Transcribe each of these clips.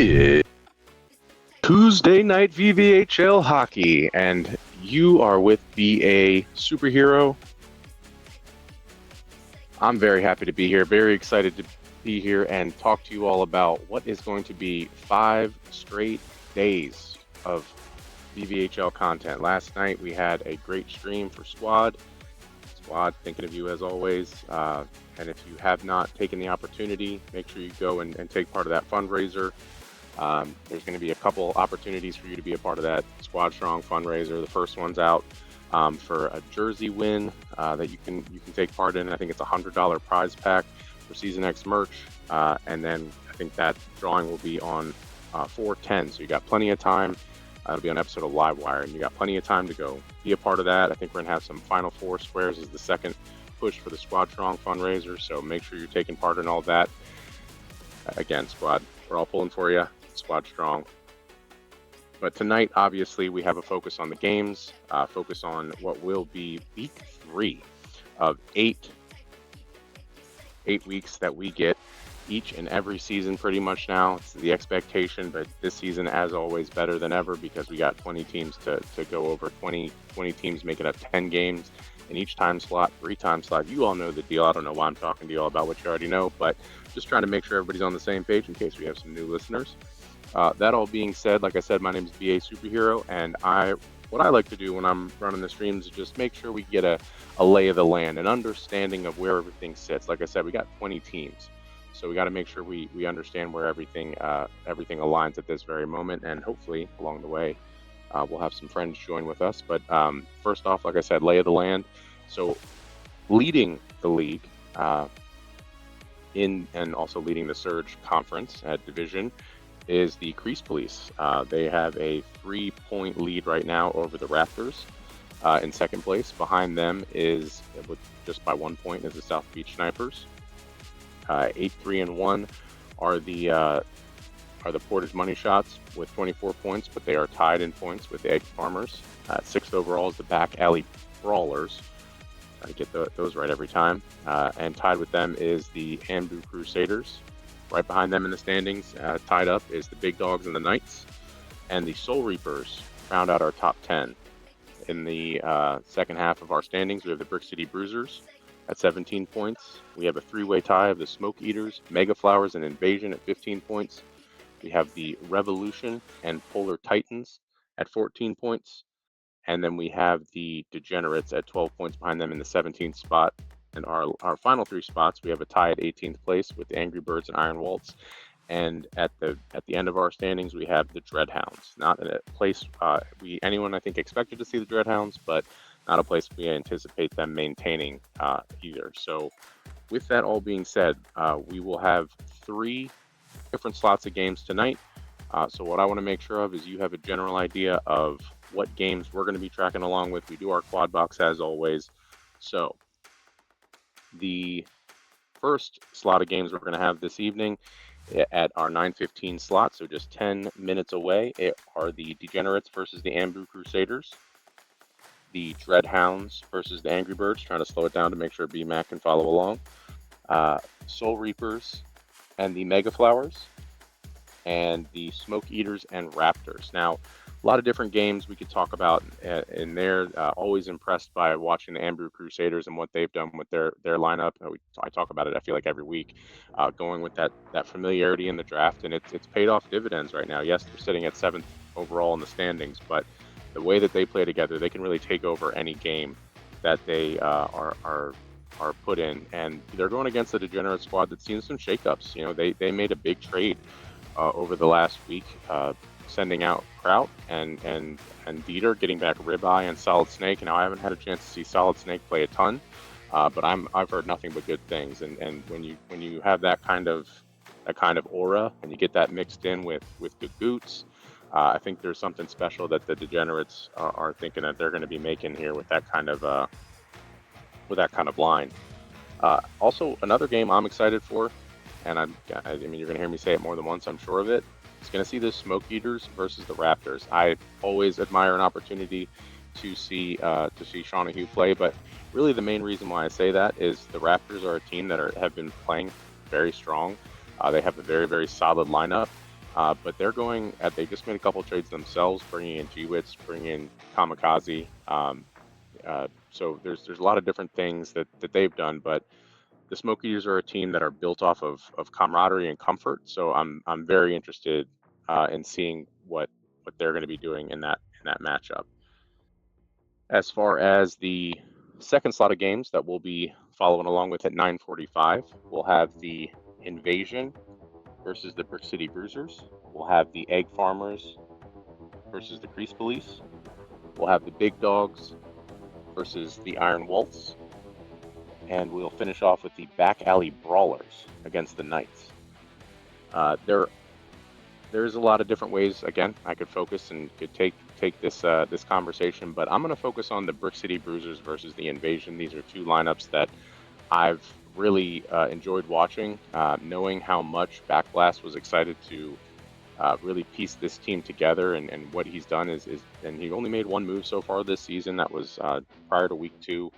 It's Tuesday night VVHL hockey, and you are with BA Superhero. I'm very happy to be here, very excited to be here and talk to you all about what is going to be 5 straight days of VVHL content. Last night we had a great stream for Squad. Squad, thinking of you as always. And if you have not taken the opportunity, make sure you go and take part of that fundraiser. There's going to be a couple opportunities for you to be a part of that Squad Strong fundraiser. The first one's out for a jersey win that you can take part in. I think it's a $100 prize pack for Season X merch, and then I think that drawing will be on 4/10. So you got plenty of time. It'll be on an episode of Livewire, and you got plenty of time to go be a part of that. I think we're gonna have some Final Four squares as the second push for the Squad Strong fundraiser. So make sure you're taking part in all that. Again, Squad, we're all pulling for you. Squad Strong. But tonight, obviously, we have a focus on the games, focus on what will be week 3 of eight weeks that we get each and every season pretty much now. It's the expectation, but this season, as always, better than ever because we got 20 teams to go over. 20 teams making up 10 games in each time slot, 3 time slot. You all know the deal. I don't know why I'm talking to you all about what you already know, but just trying to make sure everybody's on the same page in case we have some new listeners. That all being said, like I said, my name is BA Superhero, and what I like to do when I'm running the streams is just make sure we get a lay of the land, an understanding of where everything sits. Like I said, we got 20 teams, so we got to make sure we understand where everything aligns at this very moment, and hopefully along the way we'll have some friends join with us. But first off, like I said, lay of the land. So leading the league and also leading the Surge Conference at Division is the Crease Police. They have a 3-point lead right now over the Raptors in second place. Behind them is, just by 1 point, is the South Beach Snipers. 8-3-1 are the Portage Money Shots with 24 points, but they are tied in points with the Egg Farmers. 6th overall is the Back Alley Brawlers. I get those right every time. And tied with them is the Ambu Crusaders. Right behind them in the standings, tied up, is the Big Dogs and the Knights. And the Soul Reapers round out our top 10. In the second half of our standings, we have the Brick City Bruisers at 17 points. We have a 3-way tie of the Smoke Eaters, Mega Flowers, and Invasion at 15 points. We have the Revolution and Polar Titans at 14 points. And then we have the Degenerates at 12 points behind them in the 17th spot. And our final 3 spots, we have a tie at 18th place with the Angry Birds and Iron Waltz. And at the end of our standings, we have the Dreadhounds. Not a place anyone I think expected to see the Dreadhounds, but not a place we anticipate them maintaining either. So with that all being said, we will have 3 different slots of games tonight. So what I want to make sure of is you have a general idea of what games we're going to be tracking along with. We do our quad box as always. So the first slot of games we're going to have this evening at our 9:15 slot, so just 10 minutes away, are the Degenerates versus the Ambu Crusaders, the Dreadhounds versus the Angry Birds, trying to slow it down to make sure B-Mac can follow along, Soul Reapers and the Mega Flowers, and the Smoke Eaters and Raptors. Now, a lot of different games we could talk about in there. Always impressed by watching the Amber Crusaders and what they've done with their lineup. I talk about it, I feel like, every week, going with that familiarity in the draft, and it's paid off dividends right now. Yes, they're sitting at 7th overall in the standings, but the way that they play together, they can really take over any game that they are put in. And they're going against a Degenerate squad that's seen some shakeups. You know, they made a big trade over the last week, sending out Kraut and Dieter, getting back Ribeye and Solid Snake. Now I haven't had a chance to see Solid Snake play a ton, but I've heard nothing but good things. And when you have that kind of aura and you get that mixed in with Gagoots, I think there's something special that the Degenerates are thinking that they're going to be making here with that kind of line. Also, another game I'm excited for, and I mean you're going to hear me say it more than once, I'm sure of it. It's going to see the Smoke Eaters versus the Raptors. I always admire an opportunity to see Shawnahue play, but really the main reason why I say that is the Raptors are a team that have been playing very strong. They have a very, very solid lineup. But they're going at, they just made a couple trades themselves, bringing in G-Wits, bringing in Kamikaze. So there's a lot of different things that they've done, but the Smoke Eaters are a team that are built off of camaraderie and comfort. So I'm very interested in seeing what they're going to be doing in that matchup. As far as the second slot of games that we'll be following along with at 9:45, we'll have the Invasion versus the Brick City Bruisers. We'll have the Egg Farmers versus the Crease Police. We'll have the Big Dogs versus the Iron Waltz. And we'll finish off with the Back Alley Brawlers against the Knights. There's a lot of different ways. Again, I could focus and could take this this conversation, but I'm going to focus on the Brick City Bruisers versus the Invasion. These are two lineups that I've really enjoyed watching, knowing how much Backblast was excited to really piece this team together, and what he's done is and he only made one move so far this season. That was prior to week 2,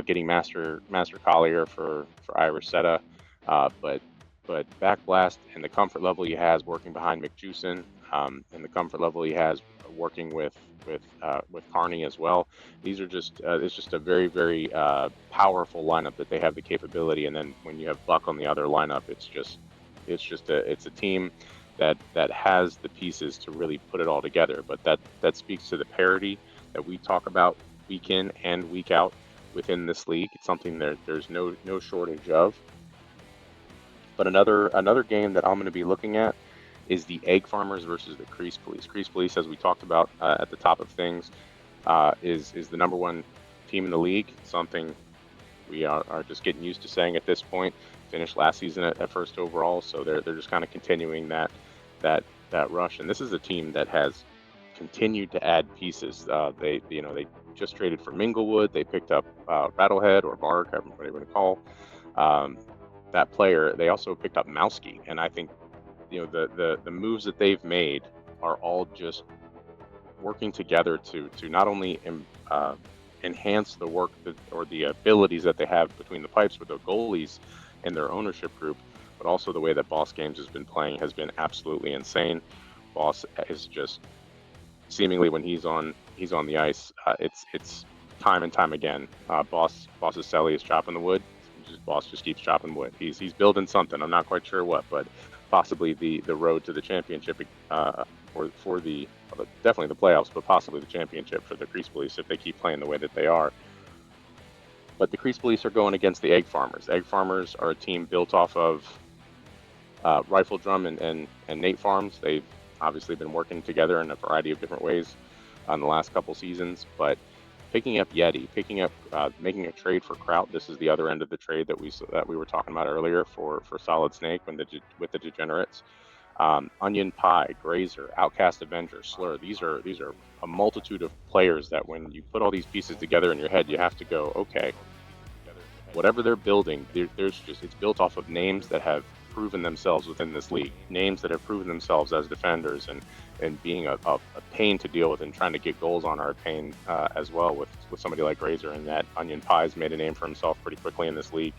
getting Master Collier for Irish Seta, but Backblast and the comfort level he has working behind McJuicin, and the comfort level he has working with Carney as well. These are just it's just a very powerful lineup that they have the capability. And then when you have Buck on the other lineup, it's a team that has the pieces to really put it all together. But that speaks to the parity that we talk about week in and week out within this league. It's something there's no shortage of. But another game that I'm going to be looking at is the Egg Farmers versus the Crease Police. Crease Police, as we talked about at the top of things, is the number one team in the league. Something we are just getting used to saying at this point. Finished last season at first overall, so they're just kind of continuing that rush. And this is a team that has continued to add pieces. They just traded for Minglewood. They picked up Rattlehead or Bark, whatever you want to call that player. They also picked up Mowski, and I think the moves that they've made are all just working together to not only enhance the work or the abilities that they have between the pipes with the goalies and their ownership group, but also the way that Boss Games has been playing has been absolutely insane. Boss is just seemingly, when he's on the ice, it's time and time again. Boss's Selly is chopping the wood. Boss just keeps chopping wood. He's building something. I'm not quite sure what, but possibly the road to the championship, for the definitely the playoffs, but possibly the championship for the Crease Police if they keep playing the way that they are. But the Crease Police are going against the Egg Farmers. Egg Farmers are a team built off of Rifle Drum and Nate Farms. They've obviously been working together in a variety of different ways on the last couple seasons, but picking up Yeti, making a trade for Kraut. This is the other end of the trade that we were talking about earlier for Solid Snake with the Degenerates. Onion Pie, Grazer, Outcast Avenger, Slur. These are a multitude of players that when you put all these pieces together in your head, you have to go, okay, whatever they're building, it's built off of names that have proven themselves within this league, names that have proven themselves as defenders and being a pain to deal with, and trying to get goals on our pain as well with somebody like Grazer. And that Onion Pie's made a name for himself pretty quickly in this league.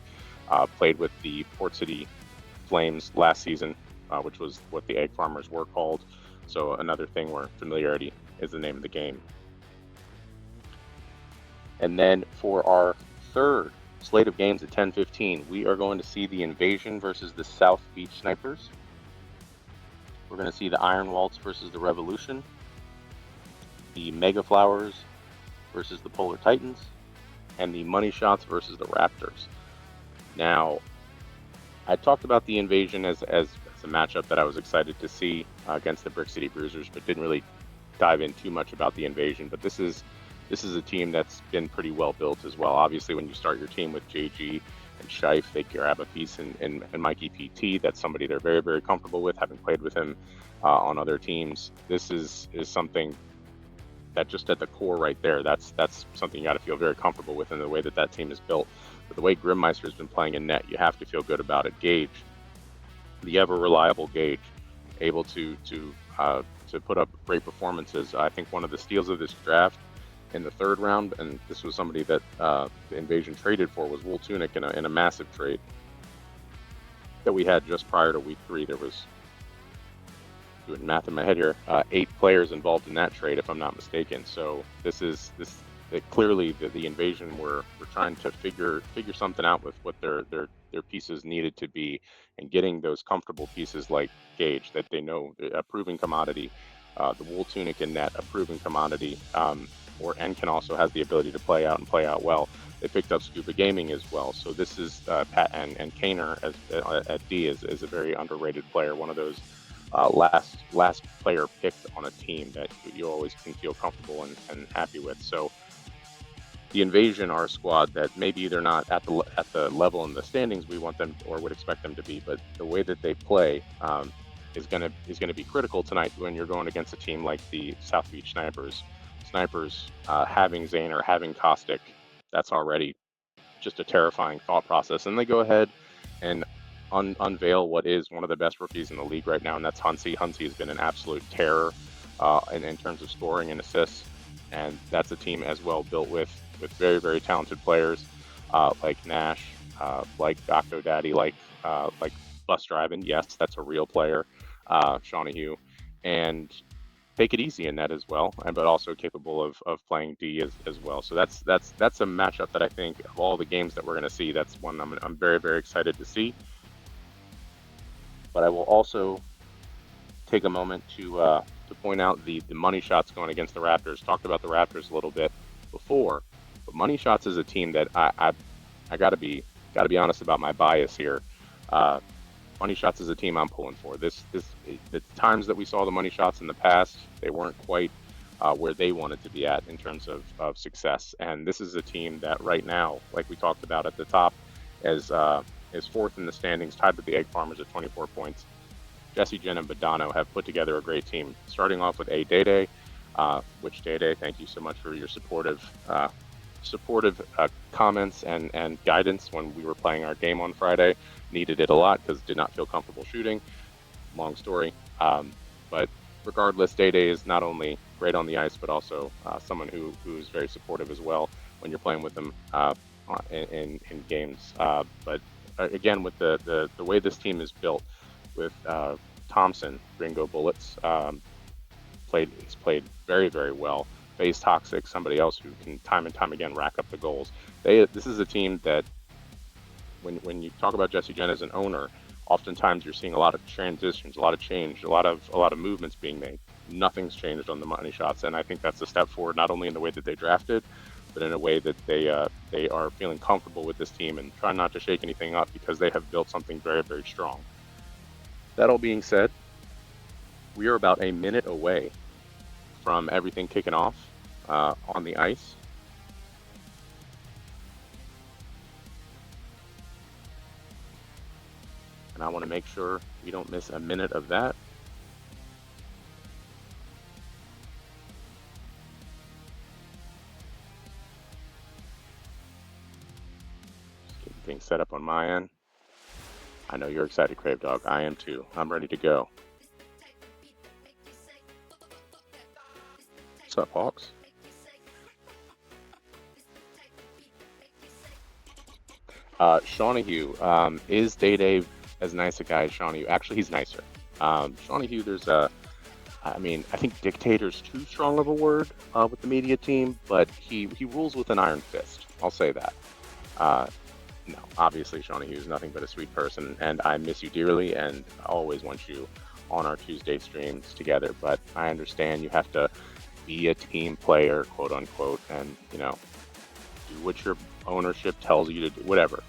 Played with the Port City Flames last season, which was what the Egg Farmers were called. So another thing where familiarity is the name of the game. And then for our third slate of games at 10:15, we are going to see the Invasion versus the South Beach Snipers. We're going to see the Iron Waltz versus the Revolution, the Mega Flowers versus the Polar Titans, and the Money Shots versus the Raptors. Now, I talked about the Invasion as a matchup that I was excited to see against the Brick City Bruisers, but didn't really dive in too much about the Invasion. But this is a team that's been pretty well built as well. Obviously, when you start your team with JG and Scheif, they grab a piece in Mikey PT. That's somebody they're very, very comfortable with, having played with him on other teams. This is something that just at the core right there, that's something you got to feel very comfortable with in the way that team is built. But the way Grimmeister has been playing in net, you have to feel good about it. Gage, the ever reliable Gage, able to put up great performances. I think one of the steals of this draft in the third round, and this was somebody that the Invasion traded for, was Wool Tunic in a massive trade that we had just prior to week 3. There was doing math in my head here, 8 players involved in that trade, if I'm not mistaken. So clearly the invasion we're trying to figure something out with what their pieces needed to be, and getting those comfortable pieces like Gage, that they know a proven commodity, the wool tunic and net, a proven commodity, and can also has the ability to play out and play out well. They picked up Scuba Gaming as well. So this is Pat and Kaner as at D is a very underrated player. One of those last player picked on a team that you always can feel comfortable and happy with. So the Invasion are a squad that maybe they're not at the level in the standings we want them or would expect them to be, but the way that they play is gonna be critical tonight when you're going against a team like the South Beach Snipers. Having Zane or having Caustic, that's already just a terrifying thought process. And they go ahead and unveil what is one of the best rookies in the league right now, and that's Huntsy. Huntsy has been an absolute terror in terms of scoring and assists, and that's a team as well built with very, very talented players like Nash, like Docto Daddy, like Bus Driving. Yes, that's a real player, Shawnee, and take it easy in that as well, but also capable of playing D as well. So that's a matchup that I think of all the games that we're going to see, that's one I'm very, very excited to see. But I will also take a moment to point out the money shots going against the Raptors. Talked about the Raptors a little bit before, but money shots is a team that I gotta be honest about my bias here. Money shots is a team I'm pulling for. The times that we saw the money shots in the past, they weren't quite where they wanted to be at in terms of success. And this is a team that right now, like we talked about at the top, is fourth in the standings, tied with the Egg Farmers at 24 points. Jesse, Jen, and Badano have put together a great team. Starting off with Day, which Day, thank you so much for your supportive comments and guidance when we were playing our game on Friday. Needed it a lot because did not feel comfortable shooting. Long story. But regardless, Day is not only great on the ice, but also someone who's very supportive as well when you're playing with them in games. But again, with the way this team is built, with Thompson, Ringo Bullets, he's played very, very well. Face Toxic, somebody else who can time and time again rack up the goals. This is a team that, when you talk about Jesse Jen as an owner, oftentimes you're seeing a lot of transitions, a lot of change, a lot of movements being made. Nothing's changed on the money shots, and I think that's a step forward, not only in the way that they drafted, but in a way that they are feeling comfortable with this team and trying not to shake anything up because they have built something very, very strong. That all being said, we are about a minute away from everything kicking off on the ice. And I want to make sure we don't miss a minute of that. Just getting things set up on my end. I know you're excited, Crave Dog. I am too. I'm ready to go. What's up, Hawks? Shawnee, is Day as nice a guy as Shawnee? Actually, he's nicer. Shawnee, I think dictator's too strong of a word with the media team, but he rules with an iron fist. I'll say that. No, obviously, Shawnee is nothing but a sweet person, and I miss you dearly, and I always want you on our Tuesday streams together. But I understand you have to be a team player, quote unquote, and do what your ownership tells you to do. Whatever.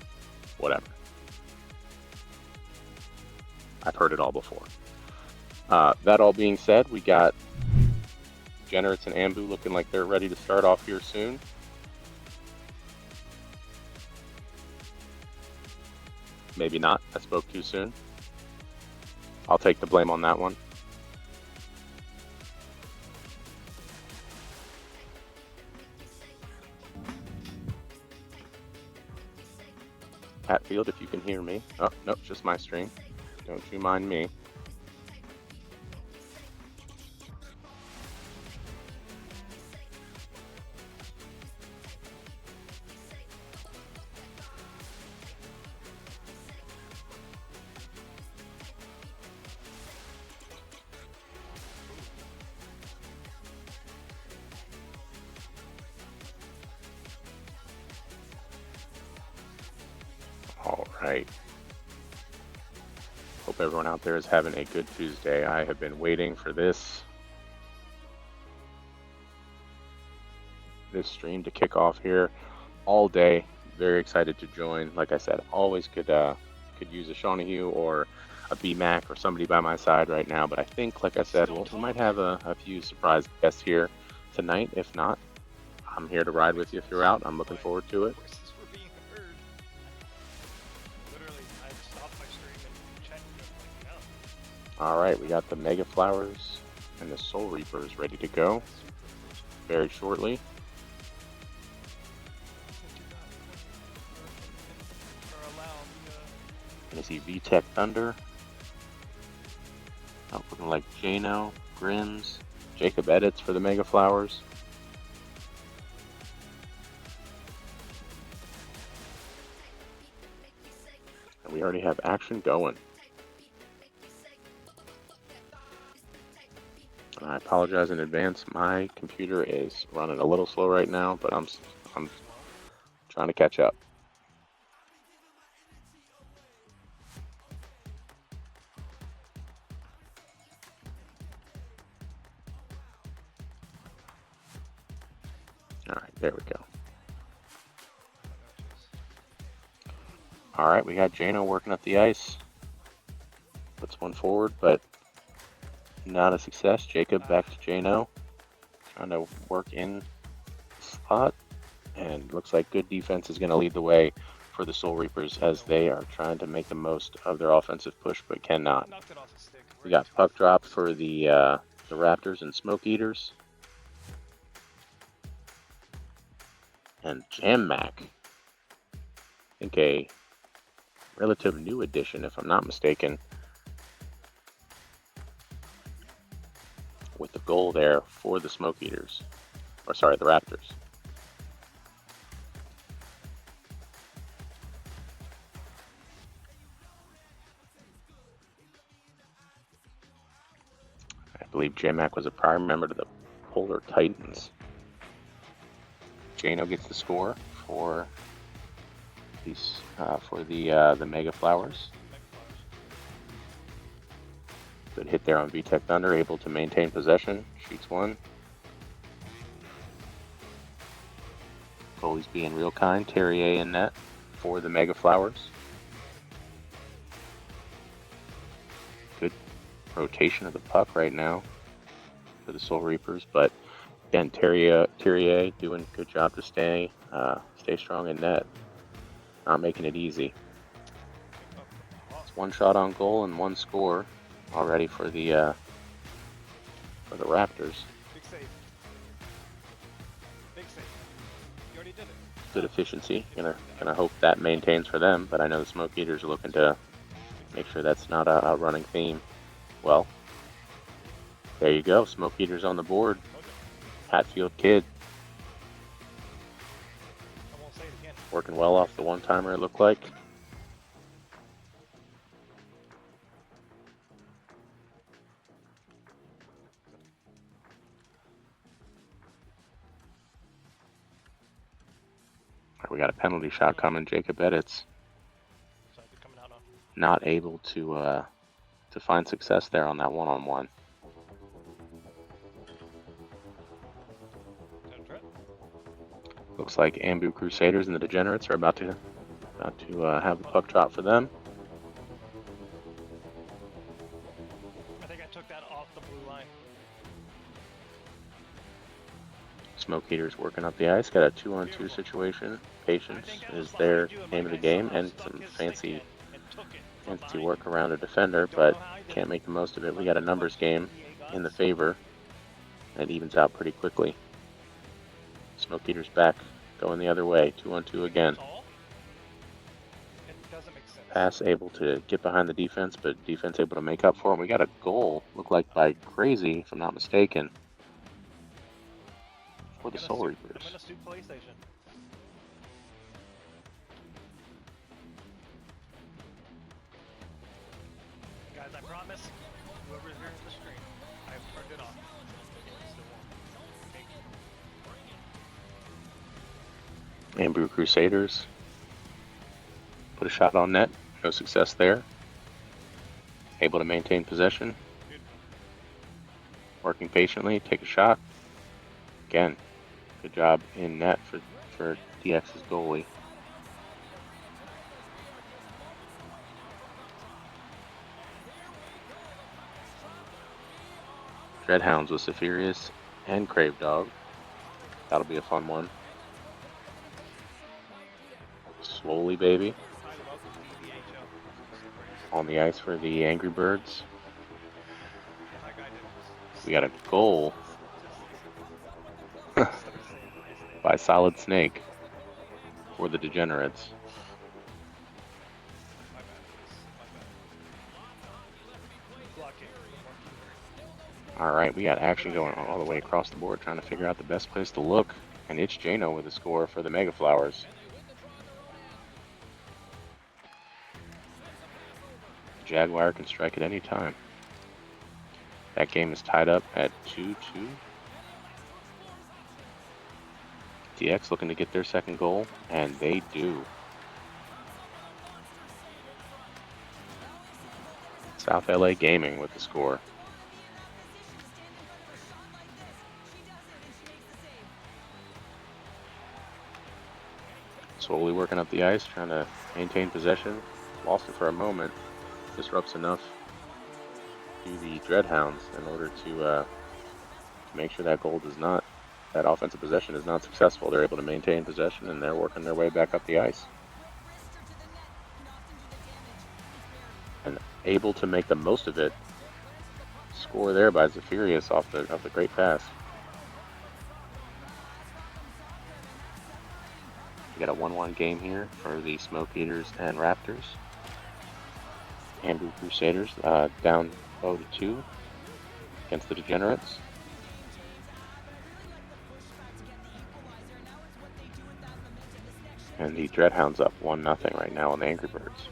I've heard it all before. That all being said, we got Generates and Ambu looking like they're ready to start off here soon. Maybe not. I spoke too soon. I'll take the blame on that one. Hatfield, if you can hear me. Oh, nope, just my stream. Don't you mind me. right. Hope everyone out there is having a good Tuesday. I have been waiting for this stream to kick off here all day. Very excited to join. Like I said, always could use a Shawnee or a BMAC or somebody by my side right now. But I think, like I said, we might have a few surprise guests here tonight. If not, I'm here to ride with you throughout. I'm looking forward to it. All right, we got the Mega Flowers and the Soul Reapers ready to go very shortly. Gonna see VTech Thunder. Looking like Jano, Grims, Jacob Edits for the Mega Flowers. And we already have action going. I apologize in advance. My computer is running a little slow right now, but I'm trying to catch up. All right, there we go. All right, we got Jano working up the ice. Puts one forward, but not a success. Jacob back to Jano, trying to work in slot, and looks like good defense is going to lead the way for the Soul Reapers as they are trying to make the most of their offensive push, but cannot. We got puck drop for the Raptors and Smoke Eaters, and Jam Mac. I think a relative new addition, if I'm not mistaken, with the goal there for the Smoke Eaters, or sorry, the Raptors. I believe J-Mac was a prior member to the Polar Titans. Jano gets the score for these the Mega Flowers. Good hit there on VTech Thunder, able to maintain possession. Shoots one. Goalie's being real kind. Terrier in net for the Mega Flowers. Good rotation of the puck right now for the Soul Reapers, but again, Terrier doing a good job to stay strong in net. Not making it easy. It's one shot on goal and one score already for the Raptors. Big save. Big save. You already did it. Good efficiency. Gonna hope that maintains for them, but I know the Smoke Eaters are looking to make sure that's not a running theme. Well, there you go. Smoke Eaters on the board. Hatfield Kid. I won't say it again. Working well off the one-timer, it looked like. We got a penalty shot coming. Jacob Edits not able to find success there on that one-on-one. Looks like Ambu Crusaders and the Degenerates are about to have the puck drop for them. I think I took that off the blue line. Smoke Eaters working up the ice. Got a 2-on-2 situation. Patience is their name of the game, and some fancy work around a defender, but can't make the most of it. We got a numbers game in the favor. It evens out pretty quickly. Smoke Eaters back, going the other way. 2-on-2 again. Pass able to get behind the defense, but defense able to make up for it. We got a goal, looked like by Crazy, if I'm not mistaken, for the Soul Reapers. Guys, I promise, whoever's hearing the stream, I've turned it off. Ambu Crusaders put a shot on net. No success there. Able to maintain possession. Working patiently. Take a shot. Again, good job in net for DX's goalie. Dreadhounds with Zephyrus and Crave Dog. That'll be a fun one. Slowly, baby. On the ice for the Angry Birds. We got a goal by Solid Snake for the Degenerates. All right, we got action going all the way across the board, trying to figure out the best place to look. And it's Jano with a score for the Mega Flowers. Jaguar can strike at any time. That game is tied up at 2-2. DX looking to get their second goal, and they do. South LA Gaming with the score. Slowly working up the ice, trying to maintain possession. Lost it for a moment. Disrupts enough to the Dreadhounds in order to make sure that goal does not, that offensive possession is not successful. They're able to maintain possession, and they're working their way back up the ice. And able to make the most of it. Score there by Zephyrus off the great pass. We got a 1-1 game here for the Smoke Eaters and Raptors. Amber Crusaders down 0-2 against the Degenerates. And the Dreadhounds up 1-0 right now on the Angry Birds.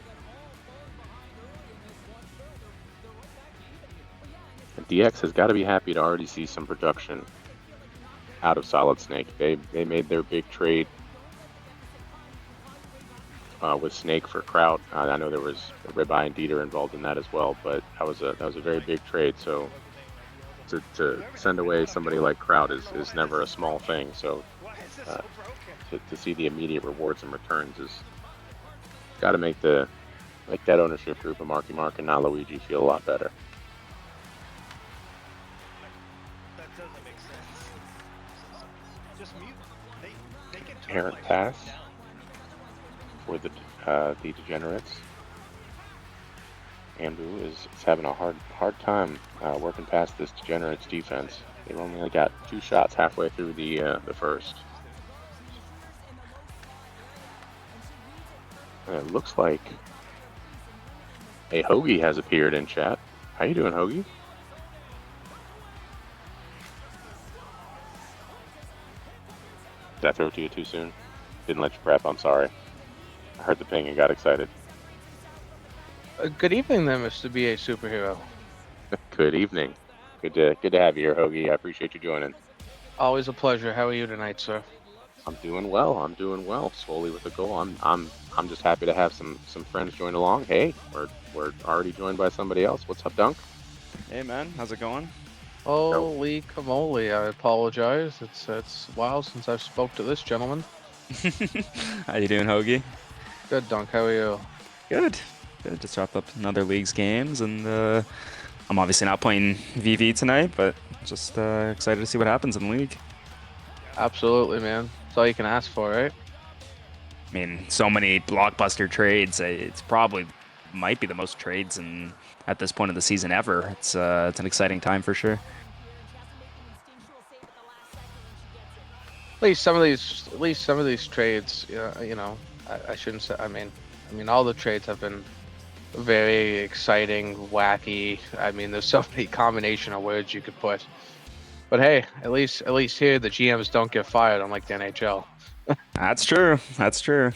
And DX has got to be happy to already see some production out of Solid Snake. They made their big trade with Snake for Kraut. I know there was Ribeye and Dieter involved in that as well, but that was a very big trade. So to send away somebody like Kraut is never a small thing. So to see the immediate rewards and returns is got to make that ownership group of Marky Mark and not Luigi feel a lot better. That doesn't make sense. Just mute. They can turn Errant like pass down. for the Degenerates. Ambu is having a hard time working past this Degenerates defense. They've only got 2 shots halfway through the first. And it looks like a Hoagie has appeared in chat. How you doing, Hoagie? Did I throw it to you too soon? Didn't let you prep, I'm sorry. I heard the ping and got excited. Good evening there, Mr. BA Superhero. Good evening. Good to have you here, Hoagie. I appreciate you joining. Always a pleasure. How are you tonight, sir? I'm doing well. Slowly with the goal. I'm just happy to have some friends join along. Hey, we're already joined by somebody else. What's up, Dunk? Hey man, how's it going? Holy camole, I apologize. It's a while since I've spoke to this gentleman. How you doing, Hoagie? Good, Dunk. How are you? Good. Just wrapped up another league's games, and I'm obviously not playing VV tonight, but just excited to see what happens in the league. Absolutely, man. That's all you can ask for, right? I mean, so many blockbuster trades. It's probably might be the most trades at this point of the season ever. It's an exciting time for sure. At least some of these trades, you know, I shouldn't say. I mean, all the trades have been very exciting, wacky. I mean, there's so many combination of words you could put. But hey, at least here the GMs don't get fired, unlike the NHL. That's true. That's true.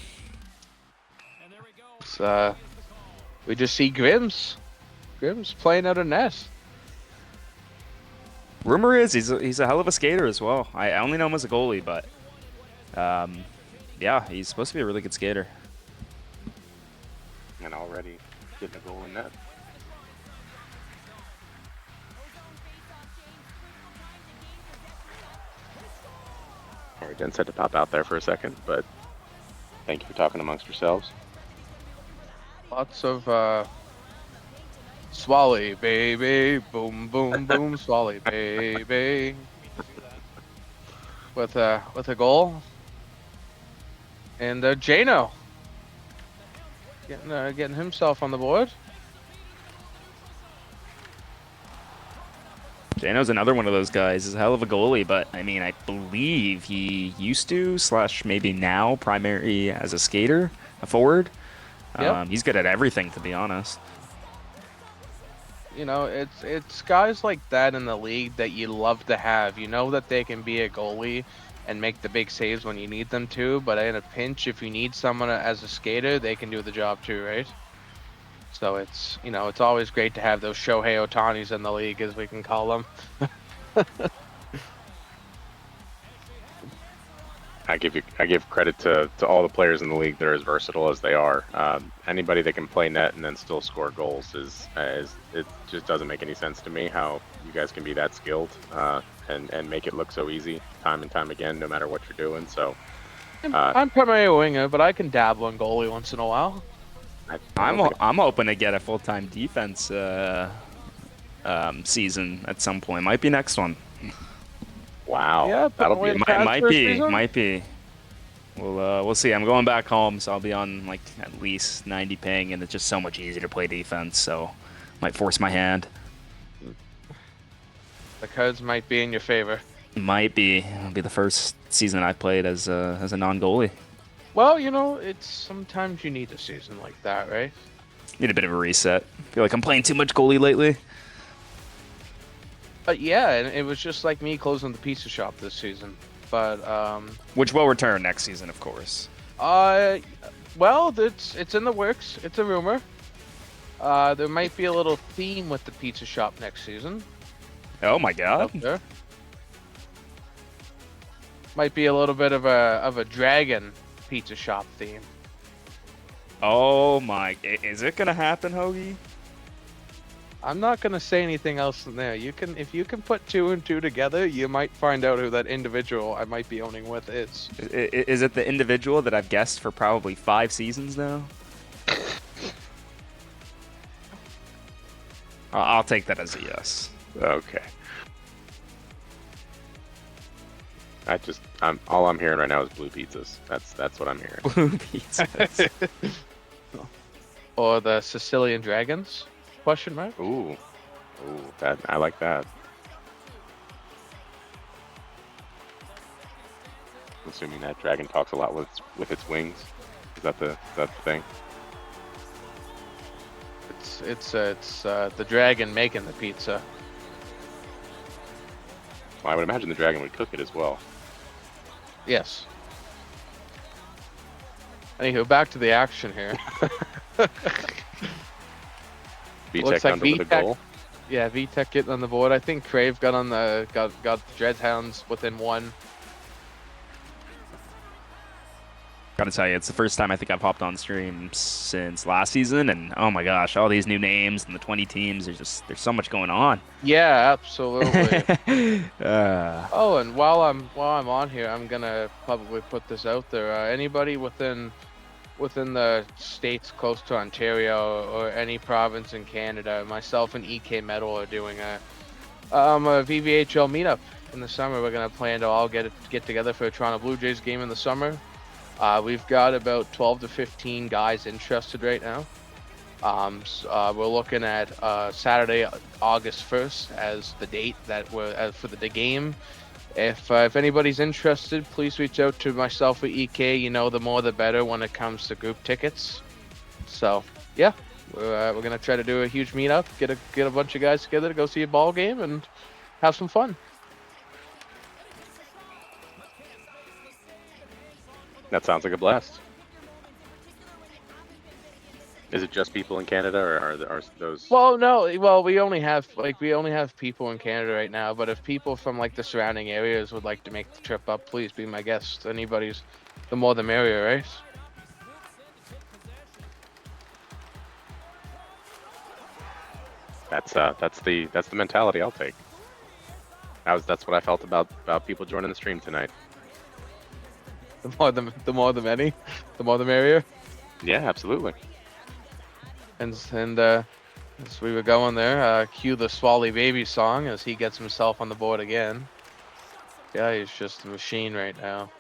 It's, we just see Grimm's playing out of net. Rumor is he's a hell of a skater as well. I only know him as a goalie, but yeah, he's supposed to be a really good skater. And and already getting a goal in net. Sorry, didn't set to pop out there for a second, but thank you for talking amongst yourselves. Lots of Swally, baby. Boom, boom, boom. Swally, baby. With a goal. And Jano getting himself on the board. Jano's another one of those guys. He's a hell of a goalie, but I mean, I believe he used to / maybe now primary as a skater, a forward. Yep. He's good at everything, to be honest. You know, it's guys like that in the league that you love to have. You know that they can be a goalie and make the big saves when you need them to, but in a pinch, if you need someone as a skater, they can do the job too, right? So it's, you know, it's always great to have those Shohei Otanis in the league, as we can call them. I give credit to all the players in the league that are as versatile as they are. Anybody that can play net and then still score goals is it just doesn't make any sense to me how you guys can be that skilled and make it look so easy time and time again, no matter what you're doing. So I'm primarily a winger, but I can dabble in goalie once in a while. I'm hoping to get a full-time defense season at some point. Might be next one. Wow. Yeah, That'll be Might be. We'll see. I'm going back home, so I'll be on like at least 90 ping, and it's just so much easier to play defense. So, might force my hand. The cards might be in your favor. Might be. It'll be the first season I played as a non-goalie. Well, you know, it's sometimes you need a season like that, right? Need a bit of a reset. Feel like I'm playing too much goalie lately. But yeah, and it was just like me closing the pizza shop this season. But Which will return next season, of course. well, it's in the works. It's a rumor. There might be a little theme with the pizza shop next season. Oh my god. Out there. Might be a little bit of a dragon pizza shop theme. Oh my! Is it gonna happen, Hoagie? I'm not gonna say anything else in there. If you can put 2 and 2 together, you might find out who that individual I might be owning with is. Is it the individual that I've guessed for probably 5 seasons now? I'll take that as a yes. Okay. All I'm hearing right now is blue pizzas. That's what I'm hearing. Blue pizzas. Or the Sicilian Dragons? Question mark? Ooh, that I like that. I'm assuming that dragon talks a lot with its wings. Is that the thing? It's the dragon making the pizza. Well, I would imagine the dragon would cook it as well. Yes. Anywho, back to the action here. VTech Looks like under with a goal. Yeah, VTech getting on the board. I think Crave got on the got the Dreadhounds within 1. Gotta tell you, it's the first time I think I've hopped on stream since last season, and oh my gosh, all these new names and the 20 teams. There's so much going on. Yeah, absolutely. uh, Oh, and while I'm on here, I'm gonna probably put this out there. Anybody within the states close to Ontario or any province in Canada, myself and EK Metal are doing a VVHL meetup in the summer. We're gonna plan to all get together for a Toronto Blue Jays game in the summer. We've got about 12 to 15 guys interested right now. We're looking at Saturday, August 1st as the date that we're for the game. If anybody's interested, please reach out to myself or EK. You know, the more the better when it comes to group tickets. So yeah, we're gonna try to do a huge meetup, get a bunch of guys together to go see a ball game and have some fun. That sounds like a blast. Is it just people in Canada, or are those? Well, no. Well, we only have people in Canada right now. But if people from like the surrounding areas would like to make the trip up, please be my guest. The more the merrier, right? That's the mentality I'll take. That's what I felt about people joining the stream tonight. The more the many, the more the merrier. Yeah, absolutely. And as we were going there, cue the Swally Baby song as he gets himself on the board again. Yeah, he's just a machine right now.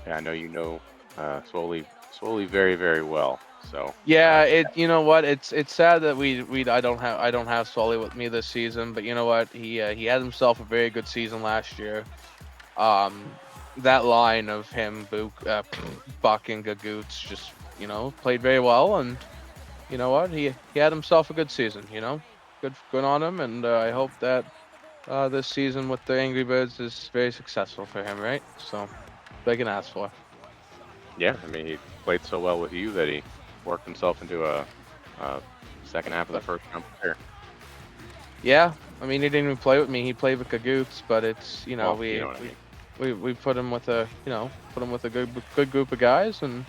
Yeah, I know you know Swoley very, very well. So Yeah, you know what? It's sad that I don't have Swally with me this season, but you know what? He had himself a very good season last year. That line of him, Buck, and Gagoots just played very well, and you know what? He had himself a good season. Good on him, and I hope that this season with the Angry Birds is very successful for him, right? So, they can ask for. yeah, I mean, he played so well with you that he worked himself into a second half of the first round player. Yeah, I mean, he didn't even play with me. He played with Gagoots, but it's Well, you know what I mean. we put him with a good group of guys and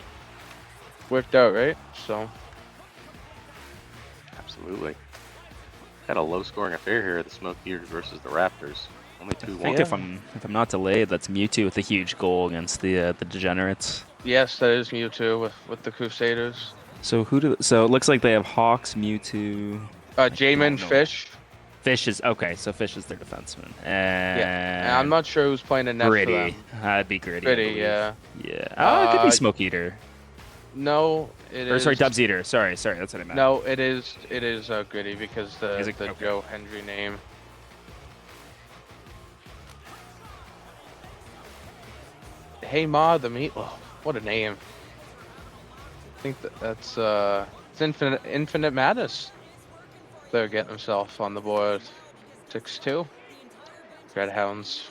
worked out, right? So Absolutely. Had a low-scoring affair here at the Smoke Eaters versus the Raptors. Only I 2-1. think if I'm not delayed, that's Mewtwo with a huge goal against the Degenerates. yes, that is Mewtwo with the Crusaders. So so it looks like they have Hawks, Mewtwo. Jamin no. Fish. Fish is okay, so Fish is their defenseman. And Yeah, I'm not sure who's playing in net for Gritty. them. That'd be Gritty. I Gritty, believe. yeah. Yeah. Oh, it could be Smoke Eater. No, it is. Or sorry, Dubs Eater. Sorry, that's what I meant. No, it is Gritty because the Okay. Joe Hendry name. Hey Ma, the Meatloaf. What a name. I think that's it's Infinite Madness. They're getting themselves on the board. 6-2. Redhounds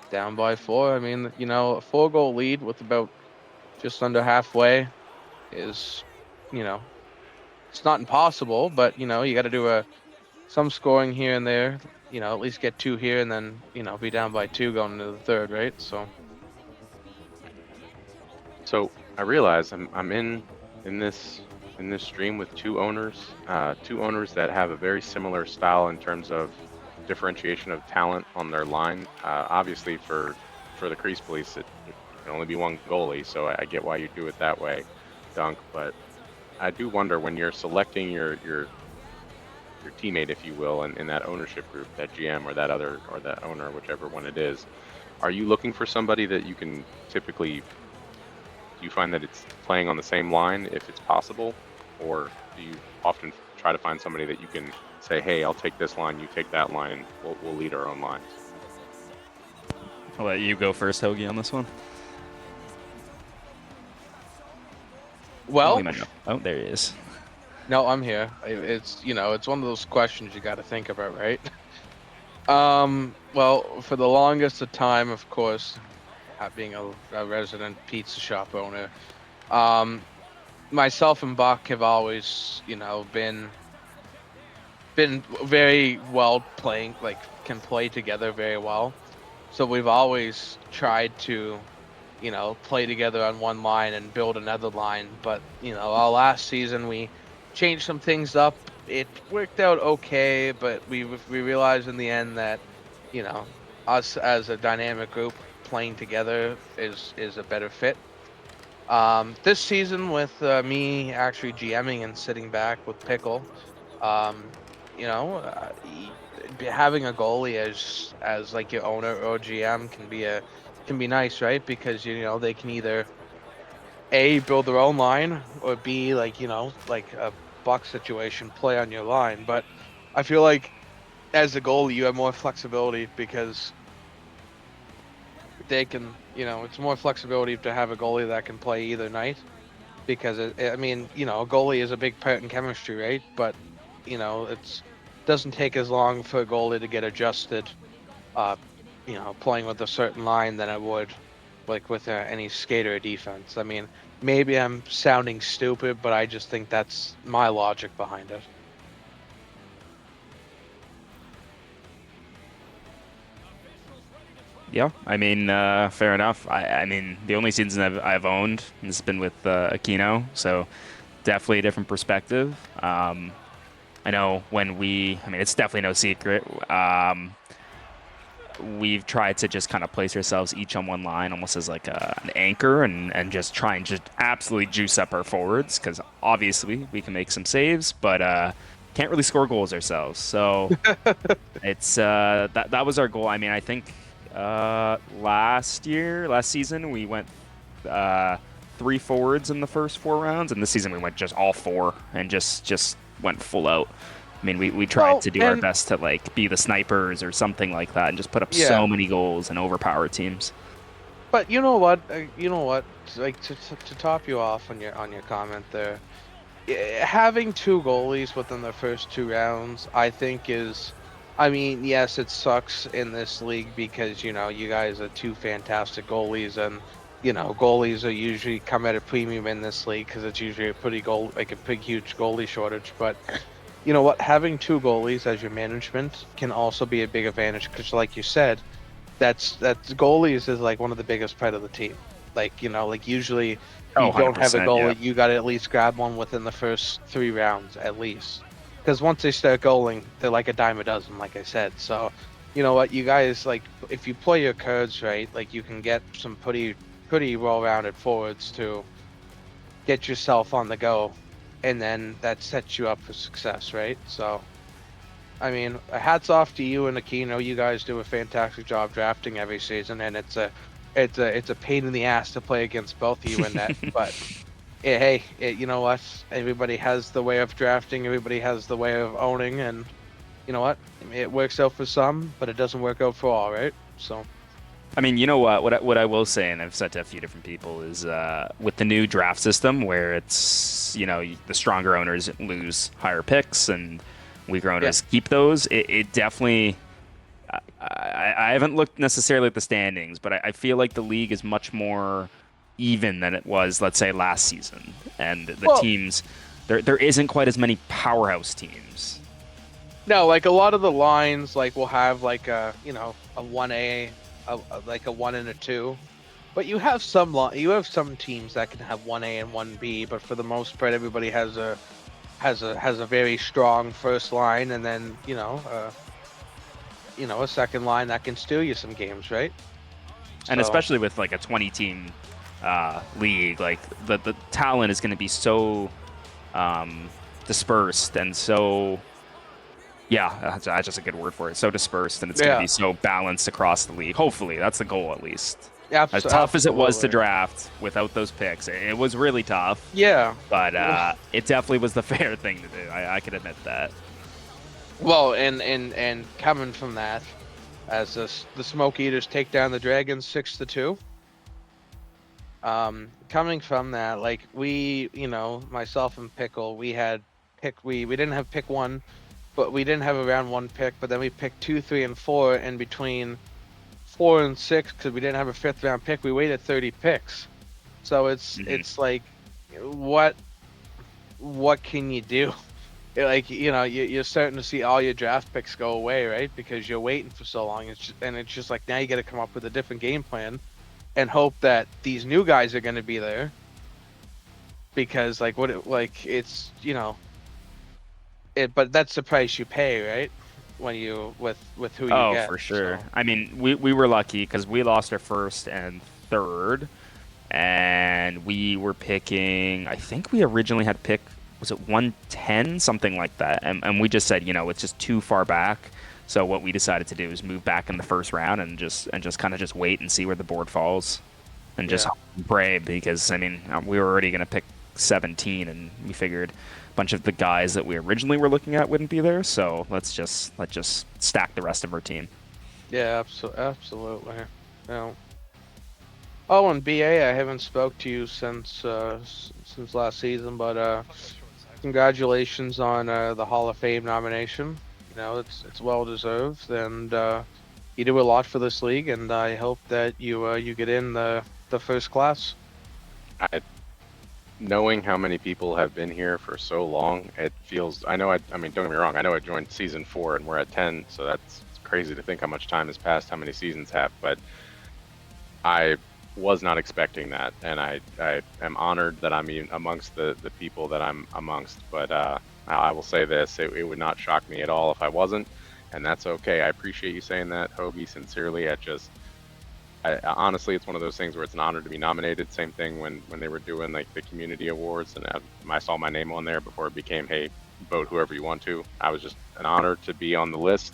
down by 4. I mean, a 4-goal lead with about just under halfway is, it's not impossible, but you got to do some scoring here and there. At least get 2 here and then be down by 2 going into the third, right? So I realize I'm in this stream with two owners that have a very similar style in terms of differentiation of talent on their line. Obviously, for the Crease Police, it can only be one goalie, so I get why you do it that way, Dunk. But I do wonder when you're selecting your teammate, if you will, in that ownership group, that GM or that owner, whichever one it is, are you looking for somebody that you can typically? Do you find that it's playing on the same line if it's possible, or do you often try to find somebody that you can say, hey, I'll take this line, you take that line, and we'll lead our own lines? I'll let you go first, Hoagie, on this one. Well, oh, there he is. no, I'm here. It's it's one of those questions you got to think about, right? Well, for the longest of time, of course, being a resident pizza shop owner, myself and Buck have always, been very well playing, like can play together very well. So we've always tried to, play together on one line and build another line. But our last season we changed some things up. It worked out okay, but we realized in the end that, us as a dynamic group playing together is a better fit. This season with me actually GMing and sitting back with Pickle, having a goalie as like your owner or GM can be nice, right? Because they can either A, build their own line, or B, like a Buck situation, play on your line. But I feel like as a goalie you have more flexibility because they can, it's more flexibility to have a goalie that can play either night, because a goalie is a big part in chemistry, right? But it's doesn't take as long for a goalie to get adjusted, playing with a certain line than it would like with any skater defense. I mean, maybe I'm sounding stupid, but I just think that's my logic behind it. Yeah, I mean, fair enough. I mean, the only season I've owned has been with Aquino, so definitely a different perspective. I know it's definitely no secret. We've tried to just kind of place ourselves each on one line, almost as like an anchor, and just try and just absolutely juice up our forwards because obviously we can make some saves, but can't really score goals ourselves. So it's that was our goal. I mean, I think last season, we went 3 forwards in the first 4 rounds, and this season we went just all 4 and just went full out. I mean, we tried to do our best to like be the snipers or something like that, and just put up so many goals and overpower teams. But you know what? Like to top you off on your comment there, having 2 goalies within the first 2 rounds, I think is. I mean, yes, it sucks in this league because you guys are 2 fantastic goalies, and goalies are usually come at a premium in this league because it's usually a big huge goalie shortage. But you know what? Having 2 goalies as your management can also be a big advantage because, like you said, that's goalies is like one of the biggest part of the team. Like usually you don't have a goalie, you got to at least grab one within the first 3 rounds at least. Because once they start goaling, they're like a dime a dozen, like I said. So, you know what, you guys like if you play your cards right, like you can get some pretty well-rounded forwards to get yourself on the go, and then that sets you up for success, right? So, I mean, hats off to you and Aquino. You guys do a fantastic job drafting every season, and it's a pain in the ass to play against both of you in that. But hey, you know what? Everybody has the way of drafting. Everybody has the way of owning, and you know what? It works out for some, but it doesn't work out for all, right? So. I mean, you know what? What I will say, and I've said to a few different people, is with the new draft system, where it's the stronger owners lose higher picks and weaker owners keep those. It definitely. I haven't looked necessarily at the standings, but I feel like the league is much more even than it was, let's say, last season, and the teams there isn't quite as many powerhouse teams. No, like a lot of the lines, like will have like a a 1A. Like a 1 and a 2, but you have some teams that can have 1A and 1B, but for the most part everybody has a very strong first line, and then a second line that can steal you some games, right? And especially with like a 20 team league, like the talent is going to be so dispersed and so. Yeah, that's just a good word for it. So dispersed, and it's going to be so balanced across the league. Hopefully, that's the goal at least. As tough as it was to draft without those picks, it was really tough. Yeah. But it definitely was the fair thing to do. I can admit that. Well, and coming from that, as the Smoke Eaters take down the Dragons 6-2. Coming from that, like we, myself and Pickle, we didn't have pick 1. But we didn't have a round 1 pick, but then we picked 2, 3, and 4, and between 4 and 6, because we didn't have a 5th round pick, we waited 30 picks. So it's like, what can you do? Like you're starting to see all your draft picks go away, right? Because you're waiting for so long. It's just like now you got to come up with a different game plan, and hope that these new guys are going to be there. Because it's but that's the price you pay, right? When you with who you get. Oh, for sure. So. I mean, we were lucky because we lost our 1st and 3rd, and we were picking. I think we originally had picked, was it 110, something like that, and we just said, it's just too far back. So what we decided to do is move back in the 1st round and just kind of just wait and see where the board falls, and just pray, because I mean we were already gonna pick 17, and we figured bunch of the guys that we originally were looking at wouldn't be there, so let's just stack the rest of our team. Yeah, absolutely. Yeah. Oh, and BA, I haven't spoke to you since last season, but congratulations on the Hall of Fame nomination. It's well deserved, and you do a lot for this league, and I hope that you get in the first class. Knowing how many people have been here for so long, it feels. I mean, don't get me wrong. I know I joined season 4 and we're at 10, so it's crazy to think how much time has passed, how many seasons have. But I was not expecting that, and I am honored that I'm even amongst the people that I'm amongst. But I will say this: it would not shock me at all if I wasn't, and that's okay. I appreciate you saying that, Hoagie. Sincerely, honestly, it's one of those things where it's an honor to be nominated. Same thing when they were doing like the community awards, and I saw my name on there before it became, hey, vote whoever you want to. I was just an honor to be on the list,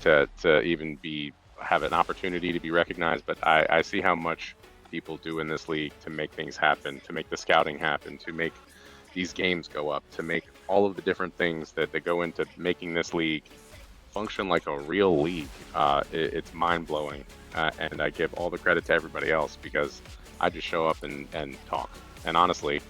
to even have an opportunity to be recognized. But I see how much people do in this league to make things happen, to make the scouting happen, to make these games go up, to make all of the different things that go into making this league function like a real league. It's mind blowing, and I give all the credit to everybody else because I just show up and talk. And honestly,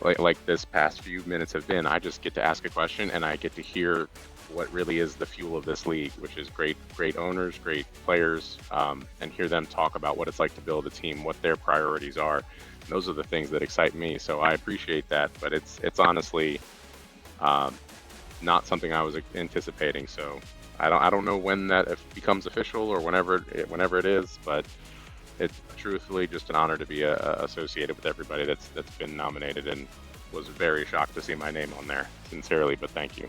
like this past few minutes have been, I just get to ask a question and I get to hear what really is the fuel of this league, which is great owners, great players, and hear them talk about what it's like to build a team, what their priorities are. And those are the things that excite me. So I appreciate that, but it's honestly not something I was anticipating. So I don't know when that becomes official or whenever it is, but it's truthfully just an honor to be associated with everybody that's been nominated, and was very shocked to see my name on there. Sincerely, but thank you.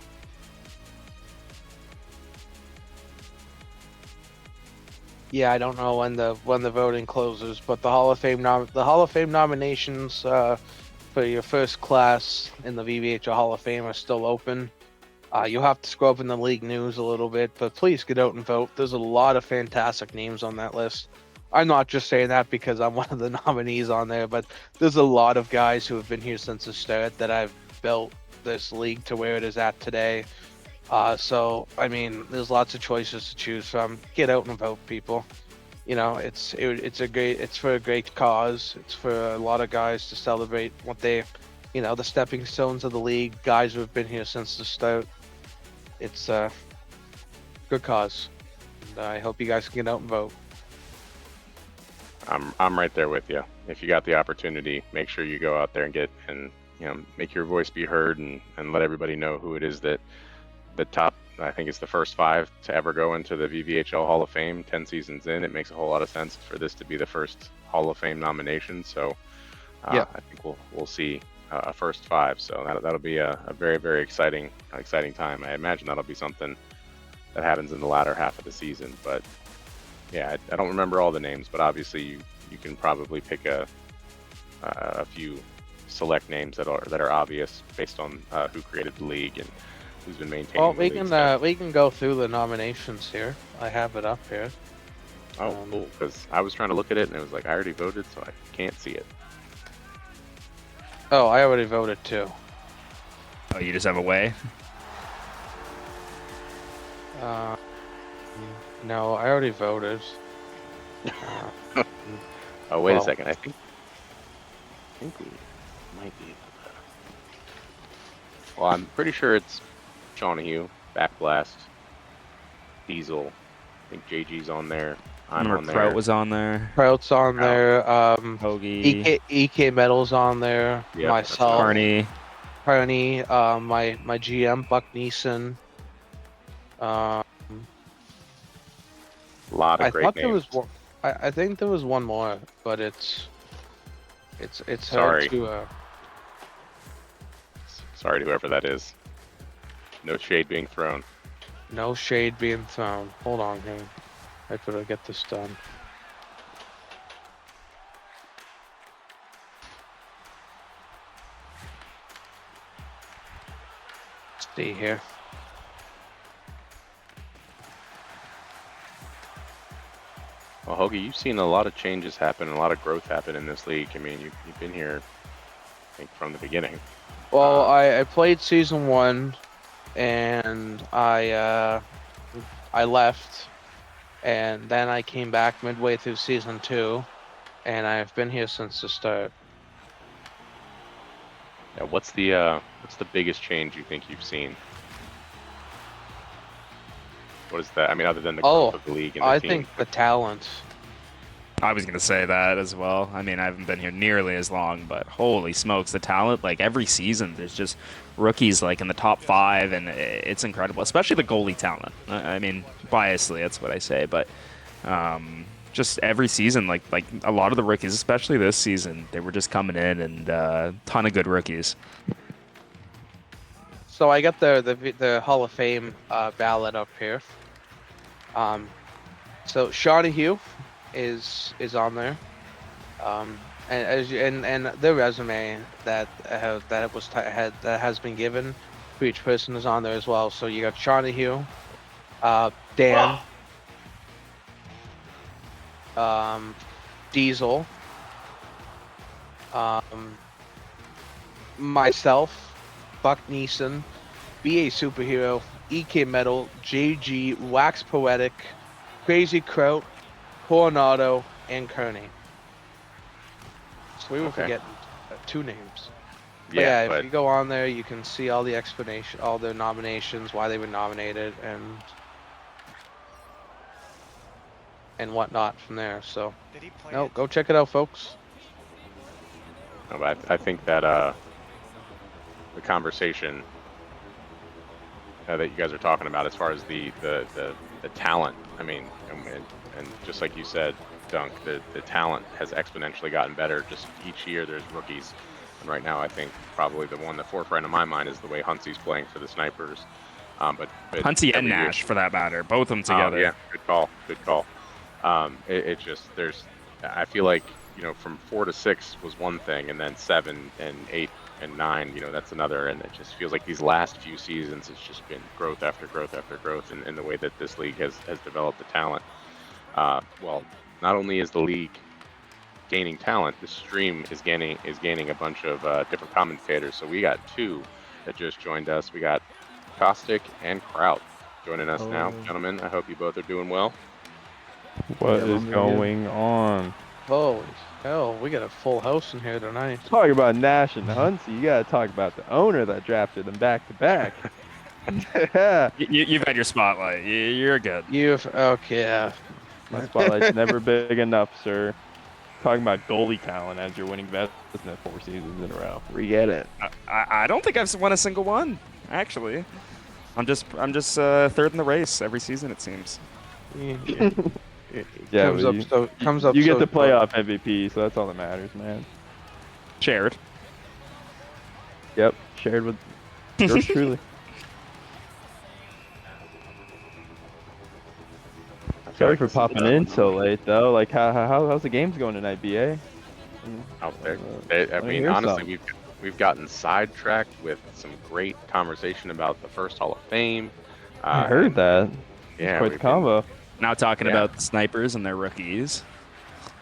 Yeah, I don't know when the voting closes, but the Hall of Fame nominations for your first class in the VVHL Hall of Fame are still open. You'll have to scroll up in the league news a little bit, but please get out and vote. There's a lot of fantastic names on that list. I'm not just saying that because I'm one of the nominees on there, but there's a lot of guys who have been here since the start that I've built this league to where it is at today. So I mean, there's lots of choices to choose from. Get out and vote, people. You know, it's for a great cause. It's for a lot of guys to celebrate what they, the stepping stones of the league. Guys who have been here since the start. It's a good cause. And I hope you guys can get out and vote. I'm right there with you. If you got the opportunity, make sure you go out there and make your voice be heard, and let everybody know who it is that the top, I think it's the first 5 to ever go into the VVHL Hall of Fame 10 seasons in. It makes a whole lot of sense for this to be the first Hall of Fame nomination. So I think we'll see a first 5. So that'll be a very, very exciting time. I imagine that'll be something that happens in the latter half of the season. But yeah, I don't remember all the names, but obviously you can probably pick a few select names that are obvious based on who created the league and who's been maintaining. Well, we can go through the nominations here. I have it up here. Oh, cool. Because I was trying to look at it and it was like I already voted, so I can't see it. Oh, I already voted too. Oh, you just have a way? No, I already voted. Oh, wait a second. I think we might be able to. Well, I'm pretty sure it's Shawnahue, Backblast, Diesel. I think JG's on there. I'm on there. Kraut was on there. Kraut's on there. Hoagie. EK Metal's on there. Yep, myself. Carney. My GM, Buck Neeson. A lot of great names. I think there was one more, but it's Sorry. hard to. Sorry to whoever that is. No shade being thrown. No shade being thrown. Hold on here. I better get this done. Let's see here. Well, Hoagie, you've seen a lot of changes happen, a lot of growth happen in this league. I mean, you've been here, I think, from the beginning. Well, I played season 1, and I left, and then I came back midway through season 2, and I've been here since the start. Yeah, what's the biggest change you think you've seen? What is that? I mean, other than the growth of the league and the I team. think the talent. I was going to say that as well. I mean, I haven't been here nearly as long, but holy smokes, the talent. Like, every season, there's just rookies, like, in the top 5, and it's incredible, especially the goalie talent. I mean, biasly, that's what I say, but just every season, like a lot of the rookies, especially this season, they were just coming in and ton of good rookies. So I got the Hall of Fame ballot up here. So Shawnee is on there. And and the resume that has been given to each person is on there as well. So you got Shawnee Hugh, Dan, Diesel, myself, Buck Neeson, BA Superhero, EK Metal, JG, Wax Poetic, Crazy Kraut, Coronado, and Kearney. So we were forgetting 2 names. But yeah, if you go on there, you can see all the explanation, all the nominations, why they were nominated, and whatnot from there. So, Did he play no, it? go check it out, folks. No, but I think that the conversation that you guys are talking about, as far as the talent, I mean, and just like you said, Dunk, the talent has exponentially gotten better. Just each year, there's rookies, and right now, I think probably the forefront of my mind is the way Huntsy's playing for the Snipers. But Huntsy and Nash, for that matter, both of them together. Yeah, good call. It just I feel like, you know, from 4 to 6 was one thing, and then 7 and 8 and 9, you know, that's another. And it just feels like these last few seasons, it's just been growth after growth after growth in the way that this league has developed the talent. Well, not only is the league gaining talent, the stream is gaining a bunch of different commentators. So we got 2 that just joined us. We got Caustic and Kraut joining us now, gentlemen. I hope you both are doing well. What is going on? Holy hell, we got a full house in here tonight. Talk about Nash and Hunsey. You gotta talk about the owner that drafted them back to back. You've had your spotlight. You're good. Okay. My spotlight's never big enough, sir. Talking about goalie talent as you're winning Vesna 4 seasons in a row. We get it. I don't think I've won a single one, actually. I'm just third in the race every season, it seems. Yeah, comes up. You get so the playoff MVP, so that's all that matters, man. Shared. Yep, shared with yours truly. Sorry for popping in so late, though. Like, how's the games going tonight, BA? Out there. I mean, honestly, we've gotten sidetracked with some great conversation about the first Hall of Fame. I heard that. Yeah, Quite the combo. Now talking about the Snipers and their rookies.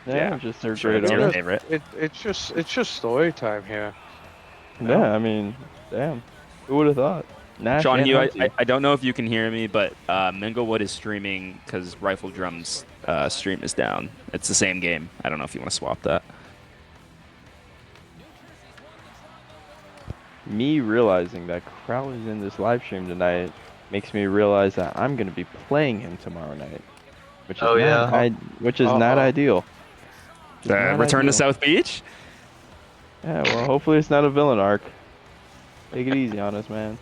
Yeah, just their Sure, great it's your owners. favorite. It's just story time here. Yeah, I mean, damn. Who would have thought? Nash Sean, and you, Hunsey. I don't know if you can hear me, but Minglewood is streaming because Rifle Drum's stream is down. It's the same game. I don't know if you want to swap that. Me realizing that Kraut is in this live stream tonight makes me realize that I'm going to be playing him tomorrow night, which is not ideal. Return to South Beach? Yeah, well, hopefully it's not a villain arc. Take it easy on us, man.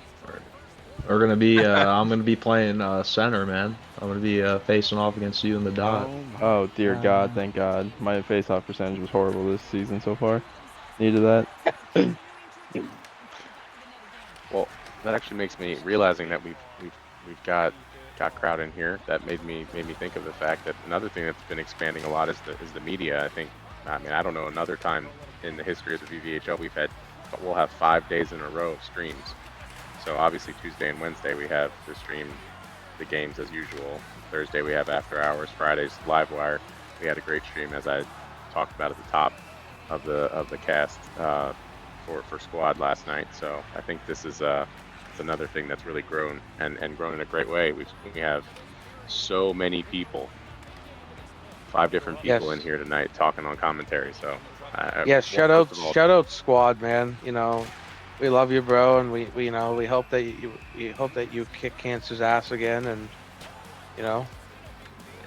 We're gonna be. I'm gonna be playing center, man. I'm gonna be facing off against you in the dot. Oh dear God, thank God. My face-off percentage was horrible this season so far. Needed that. Well, that actually makes me realizing that we've got Kraut in here. That made me think of the fact that another thing that's been expanding a lot is the media. I mean, I don't know another time in the history of the VVHL we'll have 5 days in a row of streams. So obviously Tuesday and Wednesday we have to stream the games as usual. Thursday we have after hours. Friday's live wire. We had a great stream, as I talked about at the top of the cast for squad last night. So I think this is it's another thing that's really grown and grown in a great way. We have so many people, 5 different people in here tonight talking on commentary. So shout out squad, man. You know, we love you, bro, and we hope that you kick cancer's ass again, and you know,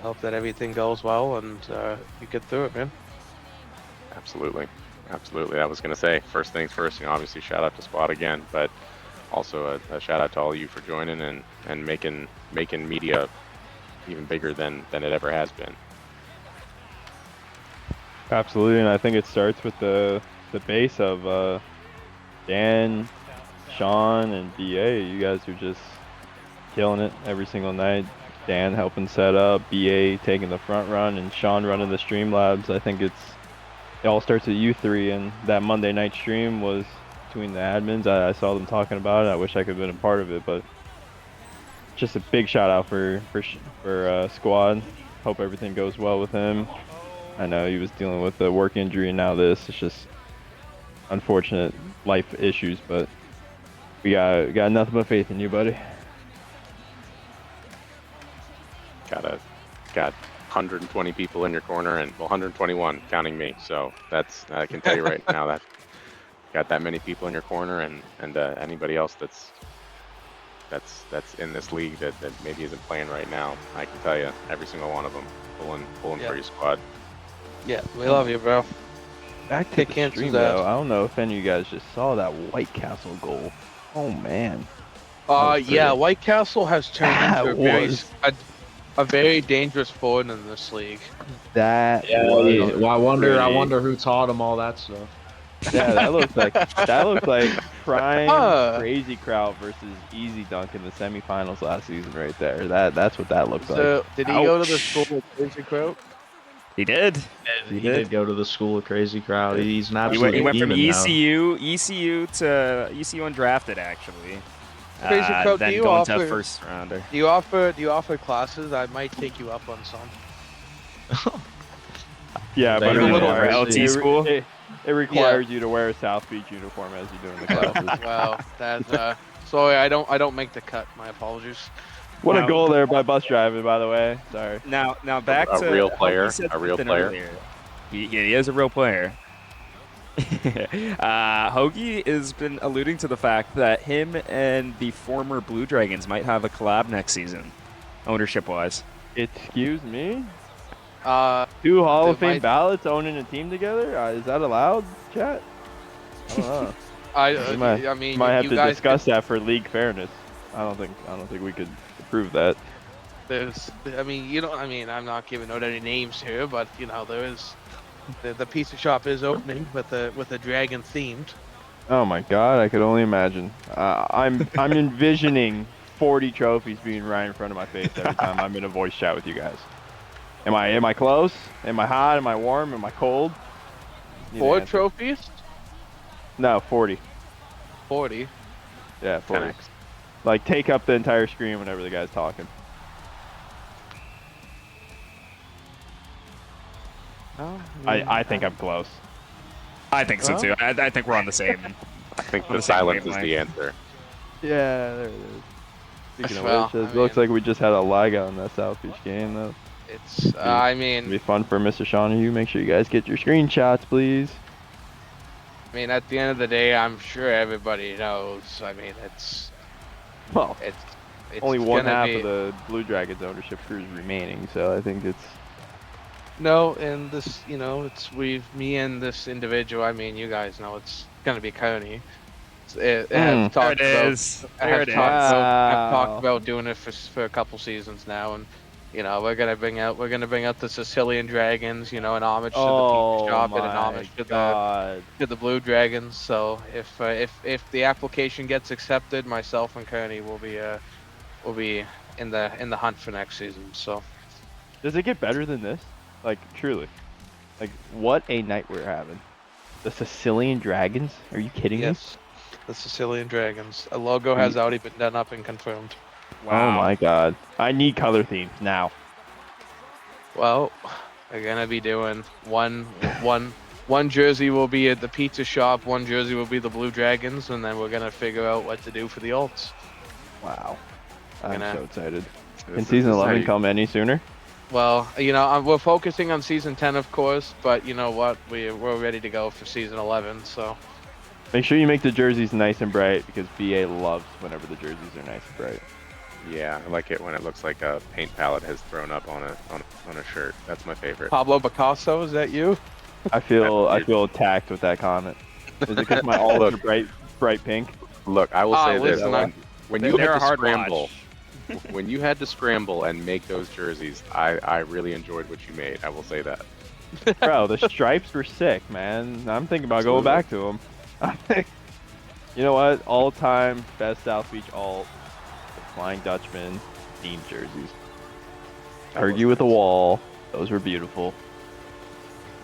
hope that everything goes well and you get through it, man. Absolutely. I was going to say, first things first, you know, obviously shout out to Squad again, but also a shout out to all of you for joining and making media even bigger than it ever has been. Absolutely, and I think it starts with the base of Dan, Sean, and BA. You guys are just killing it every single night. Dan helping set up, BA taking the front run, and Sean running the Streamlabs. I think it all starts with you three, and that Monday night stream was between the admins. I saw them talking about it. I wish I could have been a part of it, but just a big shout out for Squad. Hope everything goes well with him. I know he was dealing with a work injury and now this. It's just unfortunate life issues, but we got nothing but faith in you, buddy. Got 120 people in your corner, and well, 121 counting me. So that's I can tell you right now that got that many people in your corner, and anybody else that's in this league that maybe isn't playing right now. I can tell you, every single one of them pulling for your squad. Yeah, we love you, bro. Back to the stream, though. I don't know if any of you guys just saw that White Castle goal. Oh man. Yeah, White Castle has turned into a very dangerous forward in this league. That Well, I wonder who taught him all that stuff. Yeah, that looks like prime Crazy Kraut versus Easy Dunk in the semifinals last season right there. That's what that looks like. Did he go to the school of Crazy Kraut? He did. He did go to the school of Crazy Kraut. He's an absolute He went from demon now. ECU to ECU undrafted actually. Crazy Kraut, then do you going offer to first rounder. Do you offer classes? I might take you up on some. Yeah, but Maybe a little LT school. It requires you to wear a South Beach uniform as you're doing the classes. Wow, that's sorry, I don't make the cut. My apologies. What a goal there by bus driver, by the way. Sorry. Now back to a real player. Hoagie said A real something player. earlier. He is a real player. Hoagie has been alluding to the fact that him and the former Blue Dragons might have a collab next season, ownership-wise. Excuse me? 2 Hall of Fame ballots owning a team together? Is that allowed, chat? I don't know. I mean, might have you to guys discuss that for league fairness. I don't think we could approve that. I'm not giving out any names here, but there is the pizza shop is opening with the dragon themed. Oh my god, I could only imagine. I'm envisioning 40 trophies being right in front of my face every time I'm in a voice chat with you guys. Am I close? Am I hot? Am I warm? Am I cold? 4 trophies? No, 40. 40. Yeah, 40. Like, take up the entire screen whenever the guy's talking. I think I'm close. I think so too. I think we're on the same. I think the silence is the answer. Yeah, there it is. Speaking of which, it looks like we just had a lag out in that South Beach game, though. It's, I mean... It'll be fun for Mr. Sean and you. Make sure you guys get your screenshots, please. I mean, at the end of the day, I'm sure everybody knows. I mean, it's only one half of the Blue Dragons ownership crew is remaining, so I think it's... No, and this, me and this individual, I mean, you guys know it's gonna be Coney. I've talked about doing it for a couple seasons now, and we're gonna bring out the Sicilian Dragons, an homage to the pizza shop and an homage to the Blue Dragons. So if the application gets accepted, myself and Coney will be in the hunt for next season. So does it get better than this? Like, truly. Like, what a night we're having. The Sicilian Dragons? Are you kidding me? Yes, the Sicilian Dragons. A logo has already been done up and confirmed. Wow. Oh my god. I need color themes now. Well, we're gonna be doing one jersey will be at the pizza shop, one jersey will be the Blue Dragons, and then we're gonna figure out what to do for the alts. Wow. I'm so excited. Can season 11 come any sooner? Well, we're focusing on season 10, of course, but you know what? We're ready to go for season 11, so. Make sure you make the jerseys nice and bright, because BA loves whenever the jerseys are nice and bright. Yeah, I like it when it looks like a paint palette has thrown up on a shirt. That's my favorite. Pablo Picasso, is that you? I feel attacked with that comment. Is it because my all are bright pink? Look, I will say this: when you had to scramble, when you had to scramble and make those jerseys, I really enjoyed what you made. I will say that. Bro, the stripes were sick, man. I'm thinking about going back to them. You know what? All-time best South Beach alt, the Flying Dutchman, team jerseys. Heard you with a wall. Those were beautiful.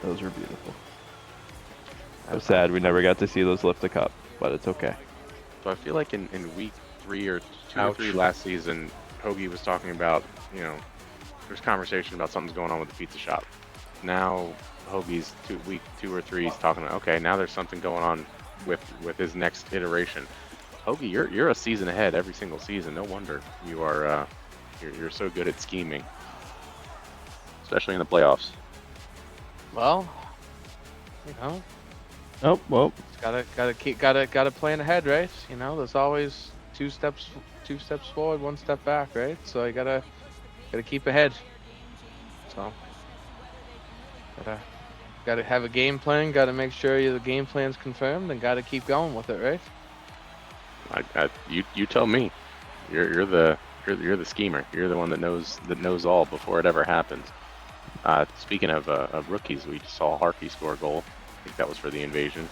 Those were beautiful. So sad we never got to see those lift the cup, but it's okay. So I feel like in week 3 or 2 or Ouch. 3 last season, Hoagie was talking about, there's conversation about something's going on with the pizza shop. Now Hoagie's week 2 or 3 is talking about, okay, now there's something going on with his next iteration. Hoagie, you're a season ahead every single season. No wonder you are you're so good at scheming, especially in the playoffs. Well, you know, Oh, well, gotta plan ahead, right? You know, there's always two steps forward, one step back, right? So you gotta keep ahead. So gotta have a game plan. Gotta make sure the game plan's confirmed, and gotta keep going with it, right? You tell me. You're the schemer. You're the one that knows all before it ever happens. Speaking of rookies, we just saw Harkey score a goal. I think that was for the invasion.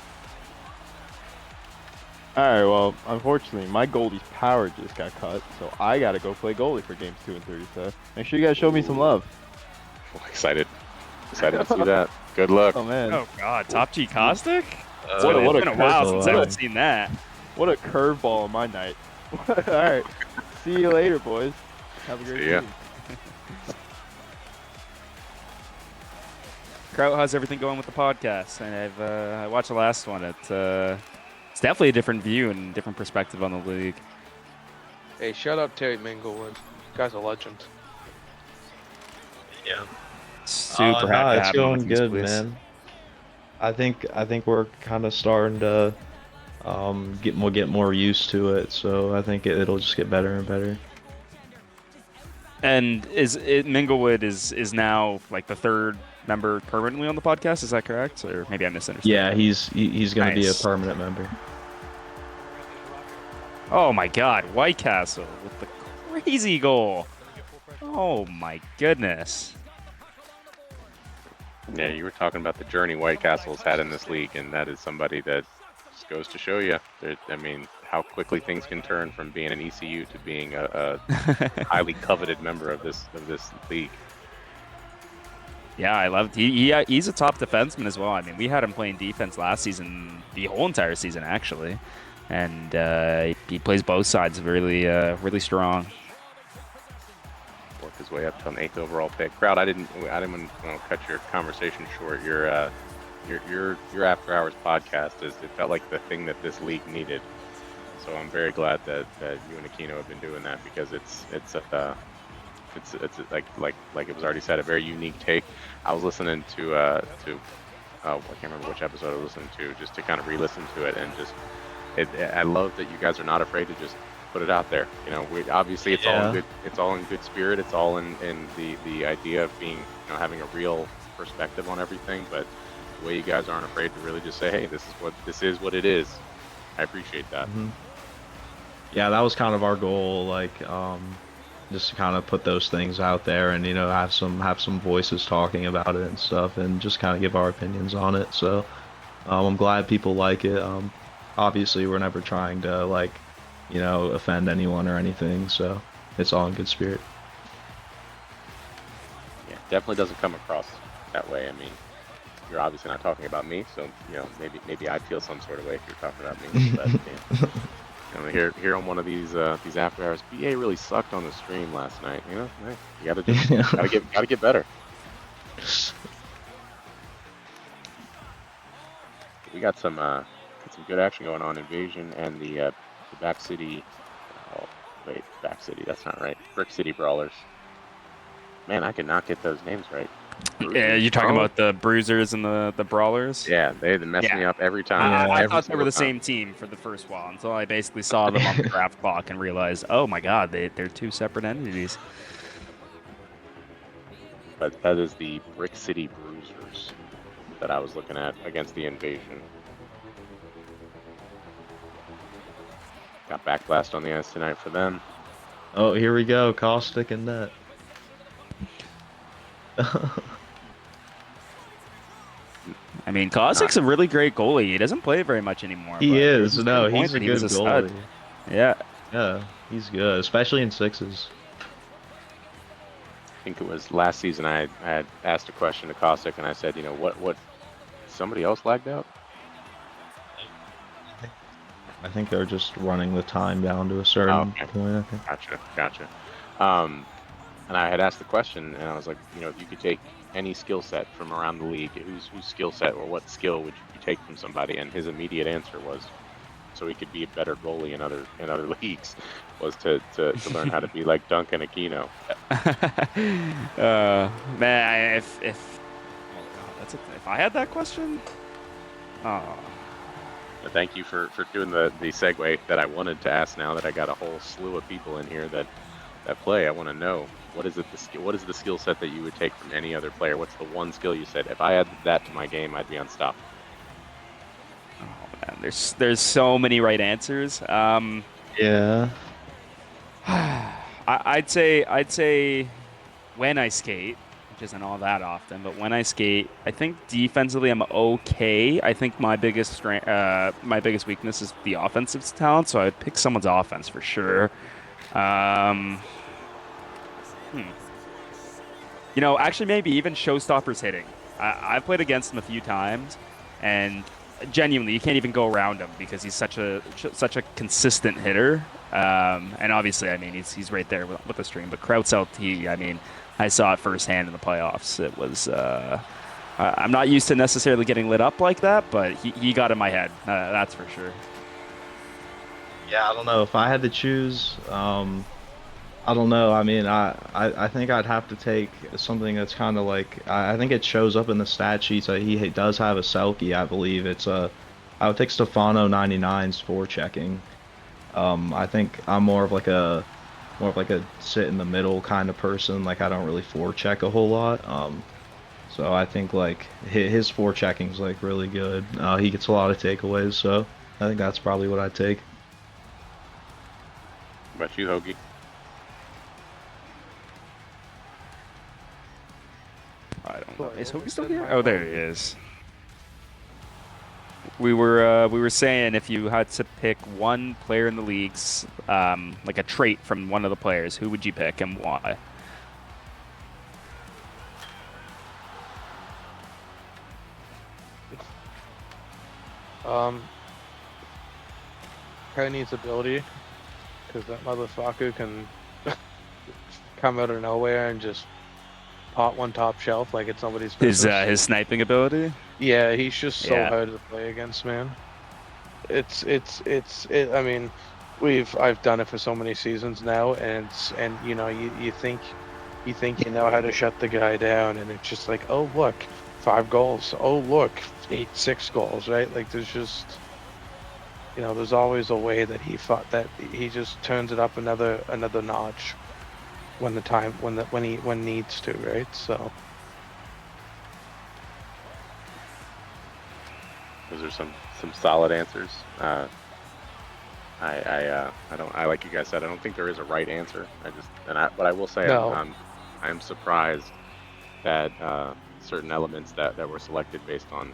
alright, well, unfortunately, my goalie's power just got cut, so I gotta go play goalie for games 2 and 3, so make sure you guys show me some love. Excited to see that. Good luck. Oh, man. Oh God, Top G Caustic? What a It's been a while curveball. since I've seen that. What a curveball on my night. Alright, see you later, boys. Have a great See ya. season. Kraut, how's everything going with the podcast? And I watched the last one. It's definitely a different view and different perspective on the league. Hey, shout out Terry Minglewood. You guy's a legend. Yeah. Super no, happy to it's have him going with these good, boys. man. I think we're kind of starting to get more used to it. So I think it'll just get better and better. And Minglewood is now like the third member permanently on the podcast? Is that correct? Or maybe I misunderstood. Yeah, he's going to be a Nice. permanent member. Oh my God, White Castle with the crazy goal. Oh my goodness. Yeah, you were talking about the journey White Castle's had in this league, and that is somebody that just goes to show you. I mean, how quickly things can turn from being an ECU to being a highly coveted member of this league. Yeah, I loved. He's a top defenseman as well. I mean, we had him playing defense last season, the whole entire season actually, and he plays both sides really strong. Worked his way up to an 8th overall pick. Crowd, I didn't want to cut your conversation short. Your After Hours podcast it felt like the thing that this league needed. So I'm very glad that you and Aquino have been doing that, because it's like it was already said, a very unique take. I was listening to I can't remember which episode I was listening to, just to kind of re-listen to it, and just I love that you guys are not afraid to just put it out there. You know, obviously it's all in good spirit. It's all in the idea of being, having a real perspective on everything. But the way you guys aren't afraid to really just say, hey, this is what it is. I appreciate that. Mm-hmm. Yeah, that was kind of our goal, like just to kind of put those things out there, and have some voices talking about it and stuff, and just kind of give our opinions on it. So I'm glad people like it. Obviously, we're never trying to offend anyone or anything, so it's all in good spirit. Yeah, definitely doesn't come across that way. I mean, you're obviously not talking about me, so maybe I'd feel some sort of way if you're talking about me. But here on one of these after hours, BA really sucked on the stream last night. Hey, you gotta get better. We got some good action going on. Invasion and the Back City. Oh, wait, Back City. That's not right. Brick City Brawlers. Man, I could not get those names right. Yeah, you're talking about the Bruisers and the Brawlers? Yeah, they mess me up every time. I Every thought they were single the time. same team for the first while, until I basically saw them on the draft clock and realized, oh my God, they're two separate entities. But that is the Brick City Bruisers that I was looking at against the Invasion. Got backblast on the ice tonight for them. Oh, here we go, Caustic and net. mean, Kosik's a really great goalie. He doesn't play very much anymore. He but is. there's No, certain he's points a when he good was a stud. goalie. Yeah. Yeah, he's good, especially in sixes. I think it was last season I had asked a question to Kostic and I said, what somebody else lagged out? I think they're just running the time down to a Oh, certain okay. point. I think. Gotcha. Um, and I had asked the question and I was like, if you could take any skill set from around the league, whose skill set or what skill would you take from somebody? And his immediate answer was, so he could be a better goalie in other leagues, was to learn how to be like Duncan Aquino. Man, if oh god, if I had that question, oh. But thank you for doing the segue that I wanted to ask. Now that I got a whole slew of people in here that play, I want to know what is the skill set that you would take from any other player? What's the one skill you said if I added that to my game, I'd be unstoppable? Oh man, there's so many right answers. Yeah. I'd say when I skate, which isn't all that often, but when I skate, I think defensively I'm okay. I think my biggest weakness is the offensive talent, so I'd pick someone's offense for sure. Actually, maybe even showstoppers hitting. I've played against him a few times, and genuinely, you can't even go around him because he's such a consistent hitter. And obviously, I mean, he's right there with the stream. But Kraut's LT, I mean, I saw it firsthand in the playoffs. It was. I'm not used to necessarily getting lit up like that, but he got in my head. That's for sure. Yeah, I don't know if I had to choose. I don't know. I mean, I think I'd have to take something that's kind of like I think it shows up in the stat sheets. He does have a Selkie, I believe. I would take Stefano 99's forechecking. I think I'm more of like a sit in the middle kind of person. Like I don't really forecheck a whole lot. So I think like his forechecking's like really good. He gets a lot of takeaways, so I think that's probably what I'd take. What about you, Hoagie? I don't know. Is Hoagie still here? Oh, there he is. We were saying if you had to pick one player in the leagues, like a trait from one of the players, who would you pick and why? Probably needs ability, because that motherfucker can come out of nowhere and just pot one top shelf like it's nobody's business. His sniping ability? Yeah, he's just so Yeah. hard to play against, man. I mean, I've done it for so many seasons now, and you think you know how to shut the guy down, and it's just like, oh look, 5 goals. Oh look, 6 goals, right? Like there's just, there's always a way that he just turns it up another notch when needs to, right? So. Those are some solid answers. I like you guys said, I don't think there is a right answer. But I will say No. I'm surprised that certain elements that were selected based on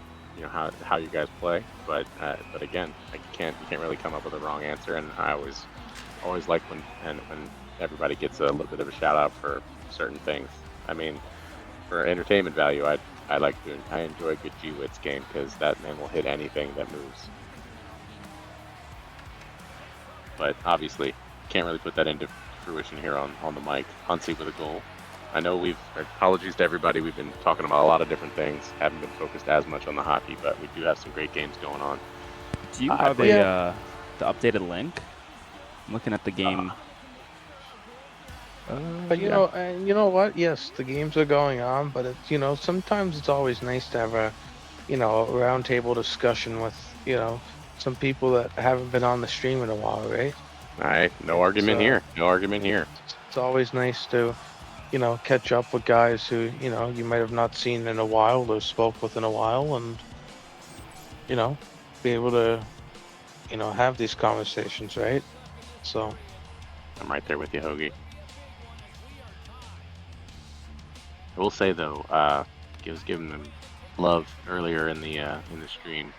how you guys play. But again, you can't really come up with a wrong answer. And I always like when everybody gets a little bit of a shout out for certain things. I mean, for entertainment value, I enjoy a good G-Wits game because that man will hit anything that moves. But obviously, can't really put that into fruition here on the mic. Hunsey with a goal. I know apologies to everybody, we've been talking about a lot of different things, haven't been focused as much on the hockey, but we do have some great games going on. Do you have the updated link? I'm looking at the game. But you know what? Yes, the games are going on, but it's sometimes it's always nice to have a roundtable discussion with some people that haven't been on the stream in a while, right? All right, no argument here. No argument here. It's always nice to catch up with guys who you might have not seen in a while or spoke with in a while, and be able to have these conversations, right? So I'm right there with you, Hoagie. I will say though, giving them love earlier in the stream.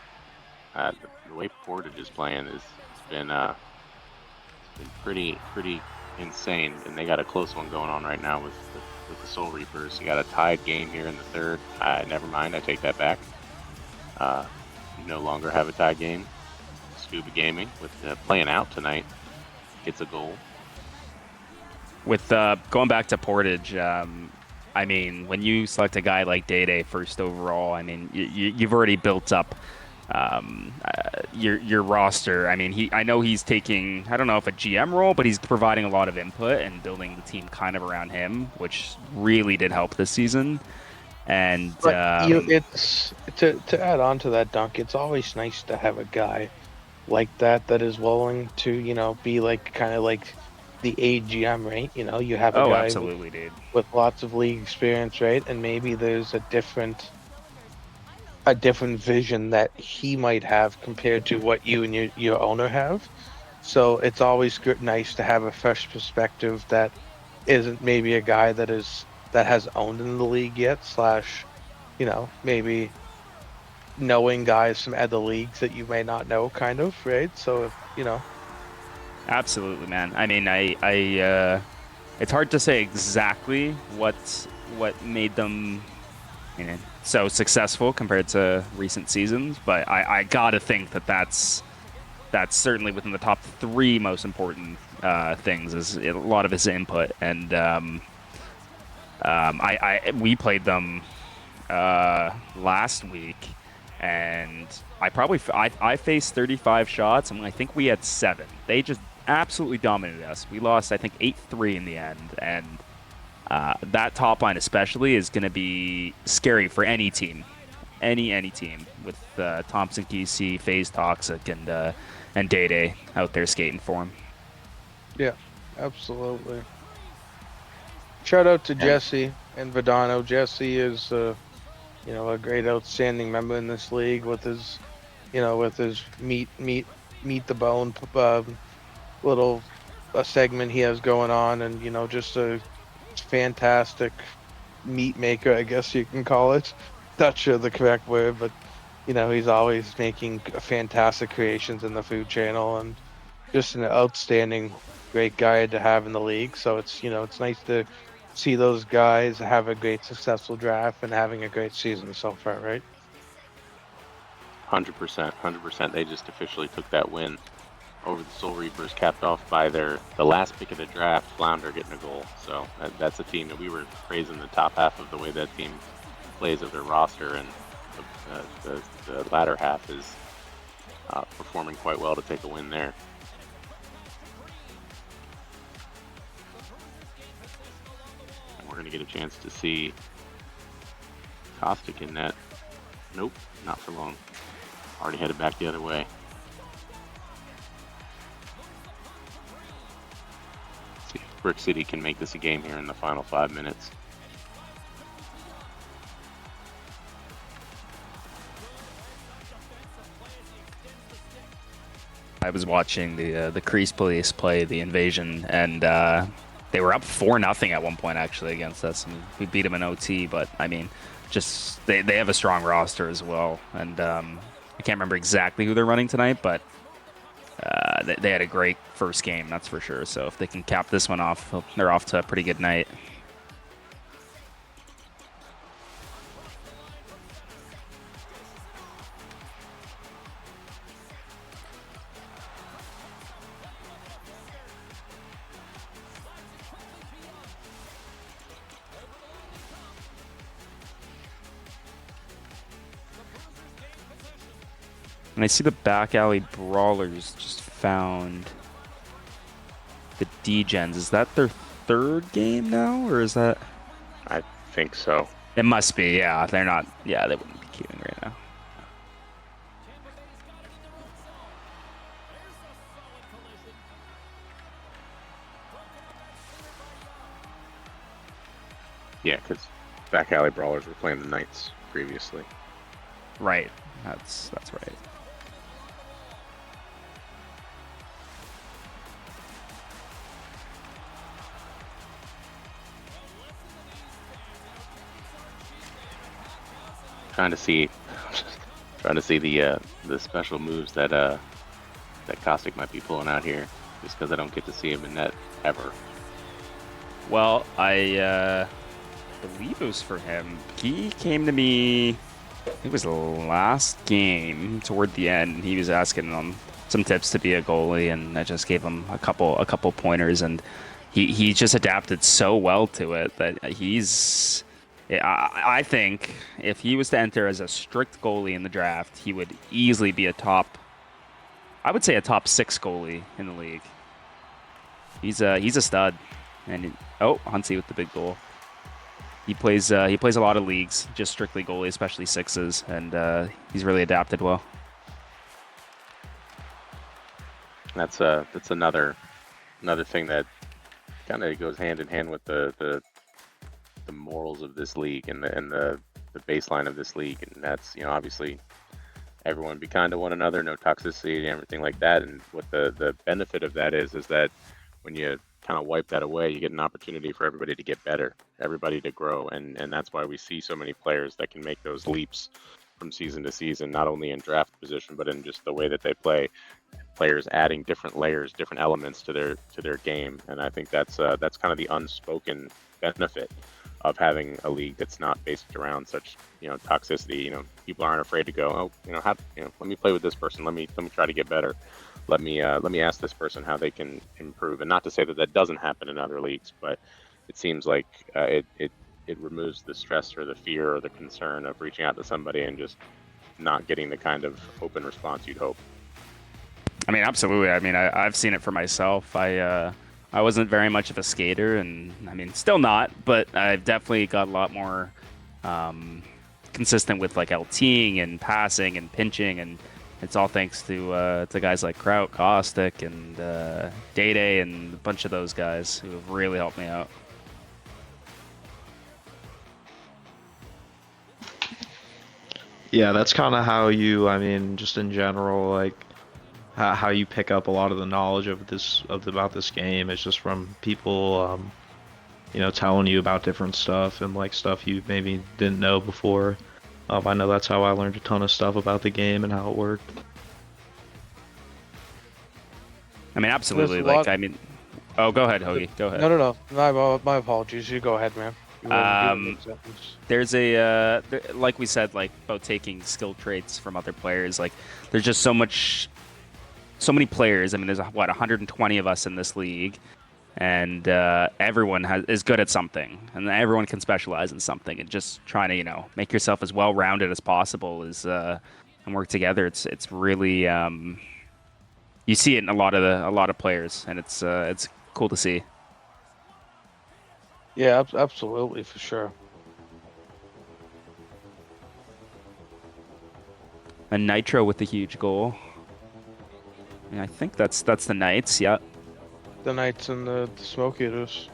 The way Portage is playing is it's been pretty insane, and they got a close one going on right now with the Soul Reapers. You got a tied game here in the third. Never mind, I take that back. You no longer have a tie game. Scuba Gaming with playing out tonight gets a goal. With going back to Portage, I mean, when you select a guy like Day first overall, I mean, you've already built up your roster. I mean, I know he's taking, I don't know if a GM role, but he's providing a lot of input and building the team kind of around him, which really did help this season. And But it's to add on to that, Dunk. It's always nice to have a guy like that is willing to be like kind of like the AGM, right? You have a oh, guy absolutely, dude. with lots of league experience, right? And maybe there's a different vision that he might have compared to what you and your owner have. So it's always nice to have a fresh perspective that isn't maybe a guy that has owned in the league yet, slash, maybe knowing guys from other leagues that you may not know, kind of, right? So if. Absolutely, man. I mean, it's hard to say exactly what made them, so successful compared to recent seasons, but I gotta think that that's certainly within the top three most important things. Is a lot of his input, and we played them last week, and I faced 35 shots, and I think we had 7. They just absolutely dominated us. We lost, I think, 8-3 in the end, and that top line especially is going to be scary for any team, any team with Thompson, KC, FaZe Toxic, and Day out there skating for him. Yeah, absolutely. Shout out to Jesse and Vidano. Jesse is a great, outstanding member in this league with his, with his meet the bone little segment he has going on, and just a fantastic meat maker, I guess you can call it. Not sure the correct word, but he's always making fantastic creations in the food channel, and just an outstanding, great guy to have in the league. So it's it's nice to see those guys have a great, successful draft and having a great season so far, right? 100%. They just officially took that win over the Soul Reapers, capped off by the last pick of the draft, Flounder getting a goal. So that's a team that we were praising the top half of the way that team plays of their roster, and the latter half is performing quite well to take a win there. And we're going to get a chance to see Caustic in net. Nope, not for long. Already headed back the other way. See if Brick City can make this a game here in the final 5 minutes. I was watching the Crease Police play the Invasion, and they were up 4-0 at one point actually against us, and we beat them in OT. But I mean, just they have a strong roster as well, and I can't remember exactly who they're running tonight, but they had a great first game, that's for sure. So if they can cap this one off, they're off to a pretty good night. And I see the back alley brawlers just found the D-Gens. Is that their 3rd game now, or is that? I think so. It must be, yeah. They're not, yeah, they wouldn't be queuing right now. Yeah, because back alley brawlers were playing the Knights previously. Right, that's right. trying to see, trying to see the special moves that that Caustic might be pulling out here, just because I don't get to see him in net ever. Well, I believe it was for him. He came to me. It was the last game toward the end. He was asking some tips to be a goalie, and I just gave him a couple pointers, and he just adapted so well to it that he's. I think if he was to enter as a strict goalie in the draft, he would easily be I would say a top 6 goalie in the league. He's a stud, and Huntsy with the big goal. He plays a lot of leagues, just strictly goalie, especially sixes, and he's really adapted well. That's another thing that kind of goes hand in hand with the morals of this league and the baseline of this league, and that's, you know, obviously everyone be kind to one another, no toxicity and everything like that. And what the benefit of that is that when you kind of wipe that away, you get an opportunity for everybody to get better, everybody to grow, and that's why we see so many players that can make those leaps from season to season, not only in draft position but in just the way that they play. Players adding different layers, different elements to their game, and I think that's kind of the unspoken benefit of having a league that's not based around such, you know, toxicity. You know, people aren't afraid to go, oh, you know, let me play with this person, let me try to get better. Let me ask this person how they can improve. And not to say that doesn't happen in other leagues, but it seems like it removes the stress or the fear or the concern of reaching out to somebody and just not getting the kind of open response you'd hope. I mean, absolutely. I mean, I've seen it for myself. I wasn't very much of a skater, and I mean, still not, but I've definitely got a lot more consistent with like LTing and passing and pinching, and it's all thanks to guys like Kraut, Caustic, and Day and a bunch of those guys who have really helped me out. Yeah, that's kind of how I mean, just in general, like how you pick up a lot of the knowledge about this game is just from people, you know, telling you about different stuff and like stuff you maybe didn't know before. I know that's how I learned a ton of stuff about the game and how it worked. I mean, absolutely. Like, I mean, oh, go ahead, Hoagie. Go ahead. No. My apologies. You go ahead, man. There's like we said, like about taking skill traits from other players. Like, there's just so many players. I mean, there's 120 of us in this league, and everyone is good at something, and everyone can specialize in something. And just trying to, you know, make yourself as well-rounded as possible and work together. It's really you see it in a lot of players, and it's cool to see. Yeah, absolutely, for sure. And Nitro with the huge goal. Yeah, I think that's the Knights. Yeah. The Knights and the Smoke Eaters.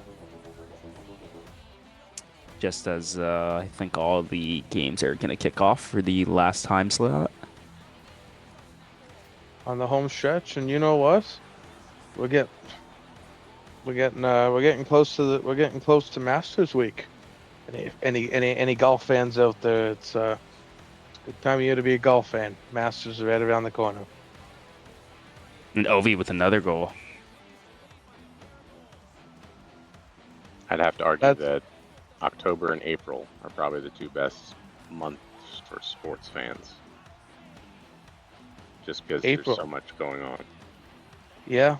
Just as I think all the games are going to kick off for the last time slot. On the home stretch, and you know what? We're getting close to Masters Week. Any golf fans out there? It's a good time of year to be a golf fan. Masters are right around the corner. And Ovi with another goal. I'd have to argue that October and April are probably the two best months for sports fans. Just because there's so much going on. Yeah.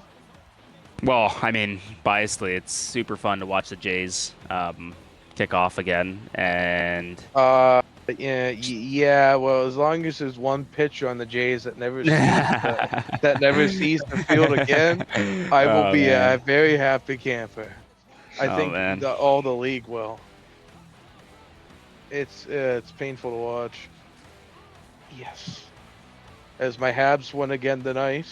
Well, I mean, biasedly, it's super fun to watch the Jays kick off again, and yeah. Well, as long as there's one pitcher on the Jays that never sees the field again, I will be a very happy camper. I think all the league will. It's painful to watch. Yes. As my Habs win again tonight.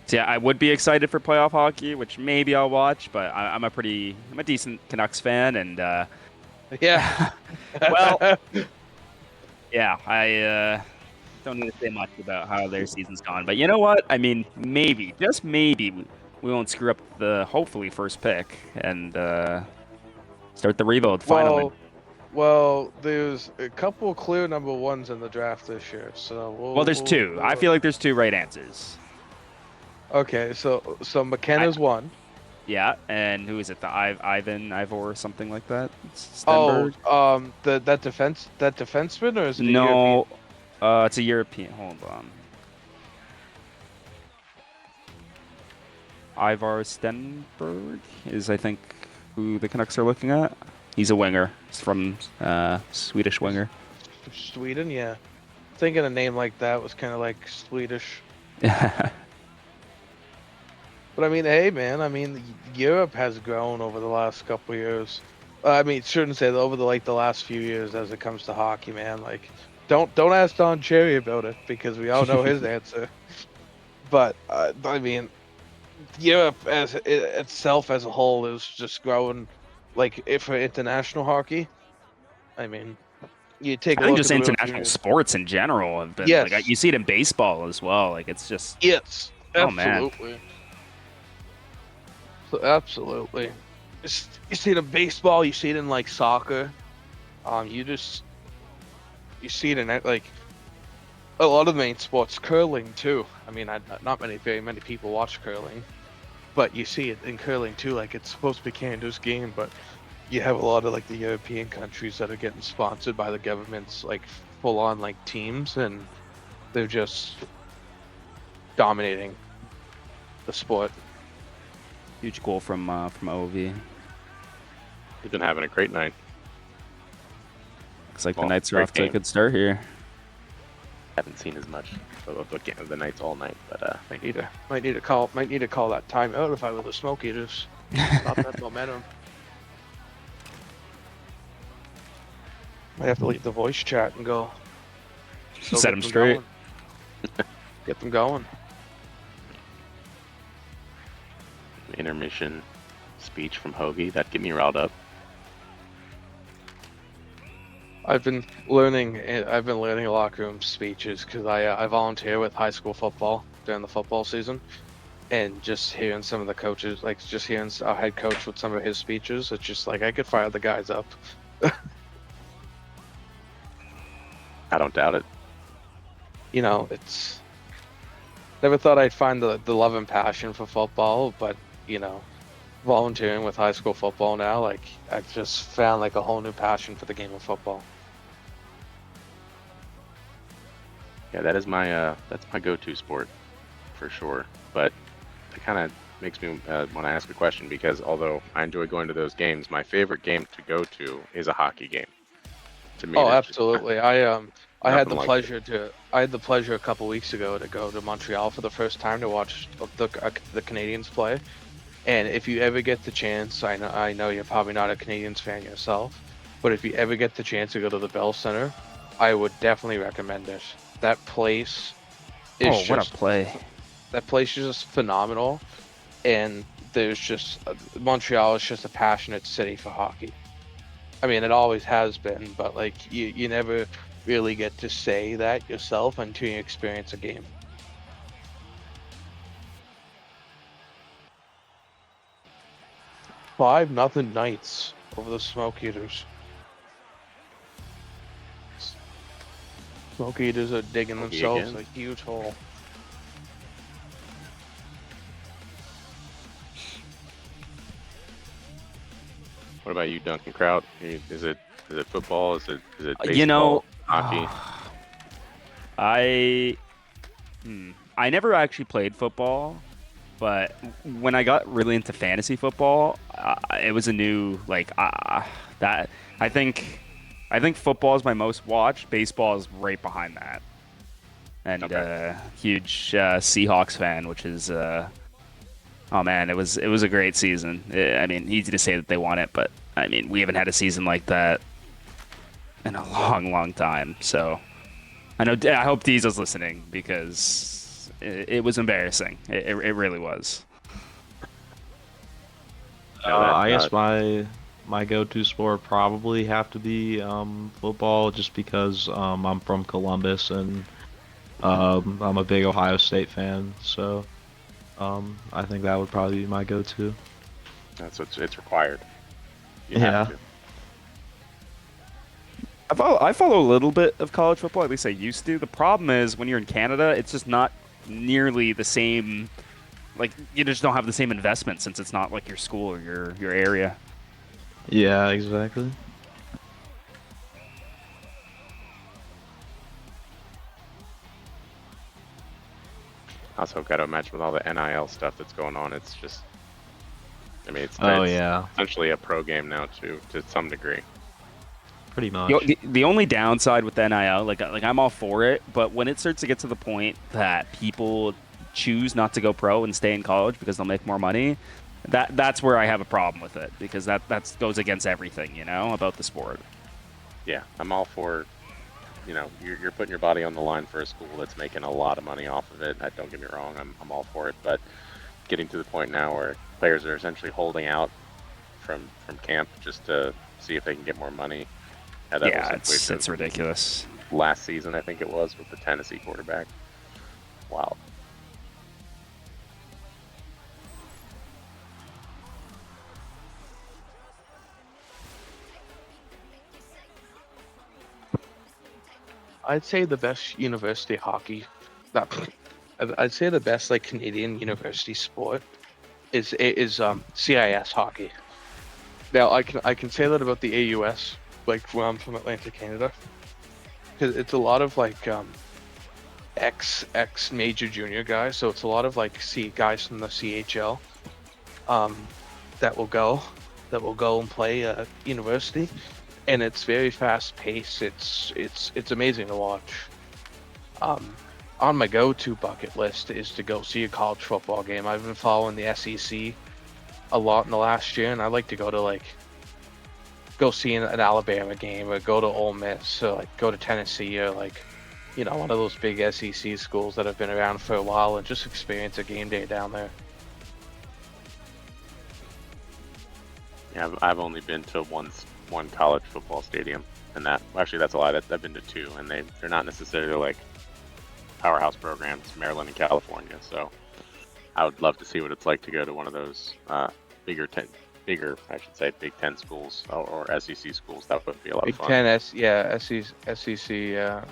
So yeah, I would be excited for playoff hockey, which maybe I'll watch, but I'm a decent Canucks fan, and yeah. Well, yeah, I don't need to say much about how their season's gone, but you know what? I mean, maybe, just maybe, we won't screw up the hopefully first pick and start the rebuild finally. Well, there's a couple clear number ones in the draft this year, so Well, there's two. I feel like there's two right answers. Okay, so McKenna's one. Yeah, and who is it? Ivan, Ivor, or something like that? Oh, Stenberg? that defenseman, or is it a European? No, it's a European. Hold on. Ivar Stenberg is, I think, who the Canucks are looking at. He's a winger. He's from Swedish winger. Sweden, yeah. Thinking a name like that was kind of like Swedish. But I mean, hey, man, I mean, Europe has grown over the last couple of years. I mean, shouldn't say over the last few years as it comes to hockey, man. Like, don't ask Don Cherry about it because we all know his answer. But I mean, Europe as itself as a whole is just growing. Like, if for international hockey, I mean, you take a I think look just at the World international Juniors. sports in general have been Yes. like you see it in baseball as well. Like it's just Yes, Oh, man. absolutely. Absolutely. You see it in baseball, you see it in like soccer. You see it in like a lot of main sports, curling too. I mean, not very many people watch curling, but you see it in curling too. Like it's supposed to be Canada's game, but you have a lot of like the European countries that are getting sponsored by the governments, like full on like teams, and they're just dominating the sport. huge goal from OV. He's been having a great night. Looks like the Well, Knights are great off to a game. good start here. Haven't seen as much of the Knights all night, but Might need to call that timeout if I were the Smoke Eaters. Stop that momentum. Might have to leave the voice chat and go. Set get them straight. going. Get them going. intermission speech from Hoagie that get me riled up. I've been learning locker room speeches because I volunteer with high school football during the football season, and just hearing some of the coaches, like just hearing our head coach with some of his speeches, it's just like I could fire the guys up. I don't doubt it. You know, it's never thought I'd find the love and passion for football, but you know, volunteering with high school football now, like I've just found like a whole new passion for the game of football. Yeah, that's my go-to sport for sure. But it kind of makes me want to ask a question, because although I enjoy going to those games, my favorite game to go to is a hockey game. To me, Oh, there's just absolutely. I had nothing the like pleasure a couple weeks ago to go to Montreal for the first time to watch the Canadians play. And if you ever get the chance, I know you're probably not a Canadians fan yourself, but if you ever get the chance to go to the Bell Center, I would definitely recommend it. That place is What a play. that place is just phenomenal, and there's just Montreal is just a passionate city for hockey. I mean, it always has been, but like you never really get to say that yourself until you experience a game. Five nothing Knights over the Smoke Eaters. Smoke Eaters are digging Smokey themselves again. a huge hole. What about you, Duncan Kraut? Is it football? Is it baseball? You know, hockey? I never actually played football, but when I got really into fantasy football, it was a new that I think football is my most watched. Baseball is right behind that, and Okay. huge Seahawks fan, which is oh man, it was a great season. I mean, easy to say that they won it, but I mean, we haven't had a season like that in a long time. So I hope Diesel's listening, because it was embarrassing. It really was. No, that's I guess not- my go-to sport probably have to be football, just because I'm from Columbus and I'm a big Ohio State fan. So I think that would probably be my go-to. That's what's it's required. You Yeah. have to. I follow a little bit of college football. At least I used to. The problem is when you're in Canada, it's just not nearly the same. Like you just don't have the same investment since it's not like your school or your area. Yeah, exactly. Also, got to imagine with all the NIL stuff that's going on, it's just, I mean, Oh it's yeah, essentially a pro game now to some degree. pretty The, much. the, the only downside with NIL, like I'm all for it, but when it starts to get to the point that people choose not to go pro and stay in college because they'll make more money, that's where I have a problem with it because that goes against everything, about the sport. Yeah, I'm all for, you're putting your body on the line for a school that's making a lot of money off of it. Don't get me wrong, I'm all for it, but getting to the point now where players are essentially holding out from camp just to see if they can get more money. That was Yeah, in it's ridiculous. last season, I think it was, with the Tennessee quarterback. Wow. I'd say the best university hockey. That, I'd say the best like Canadian university sport is CIS hockey. Now I can say that about the AUS, like where I'm from Atlanta, Canada, because it's a lot of like ex major junior guys. So it's a lot of like guys from the CHL um, that will go and play university, and it's very fast paced. It's amazing to watch. Um, on my go-to bucket list is to go see a college football game. I've been following the SEC a lot in the last year, and I like to go to like go see an Alabama game or go to Ole Miss or like go to Tennessee or like one of those big SEC schools that have been around for a while and just experience a game day down there. Yeah, I've only been to one college football stadium, and that's a lie. I've been to two, and they're not necessarily like powerhouse programs, Maryland and California. So I would love to see what it's like to go to one of those bigger, I should say, Big Ten schools or SEC schools. That would be a lot Big of fun. Ten, SEC, yeah.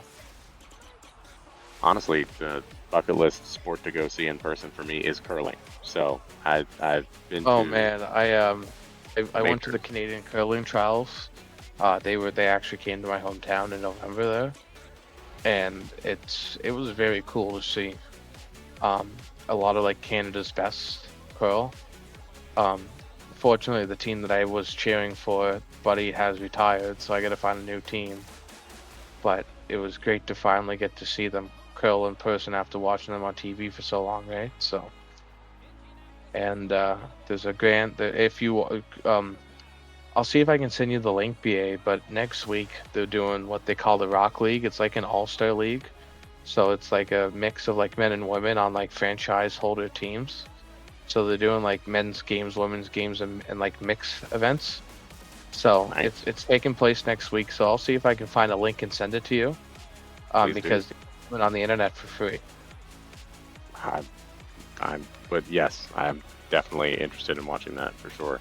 Honestly, the bucket list sport to go see in person for me is curling. So I've been Oh to man, I went to the majors. Canadian curling trials. They actually came to my hometown in November there, and it was very cool to see. A lot of like Canada's best curl. Um, Fortunately, the team that I was cheering for, Buddy, has retired, so I got to find a new team. But it was great to finally get to see them curl in person after watching them on TV for so long, right? So, and there's a if you I'll see if I can send you the link, BA. But next week they're doing what they call the Rock League. It's like an all-star league, so it's like a mix of like men and women on like franchise holder teams. So they're doing like men's games, women's games, and like mixed events. So Nice. it's taking place next week. So I'll see if I can find a link and send it to you. Please do. Because it's on the internet for free. But yes, I'm definitely interested in watching that for sure.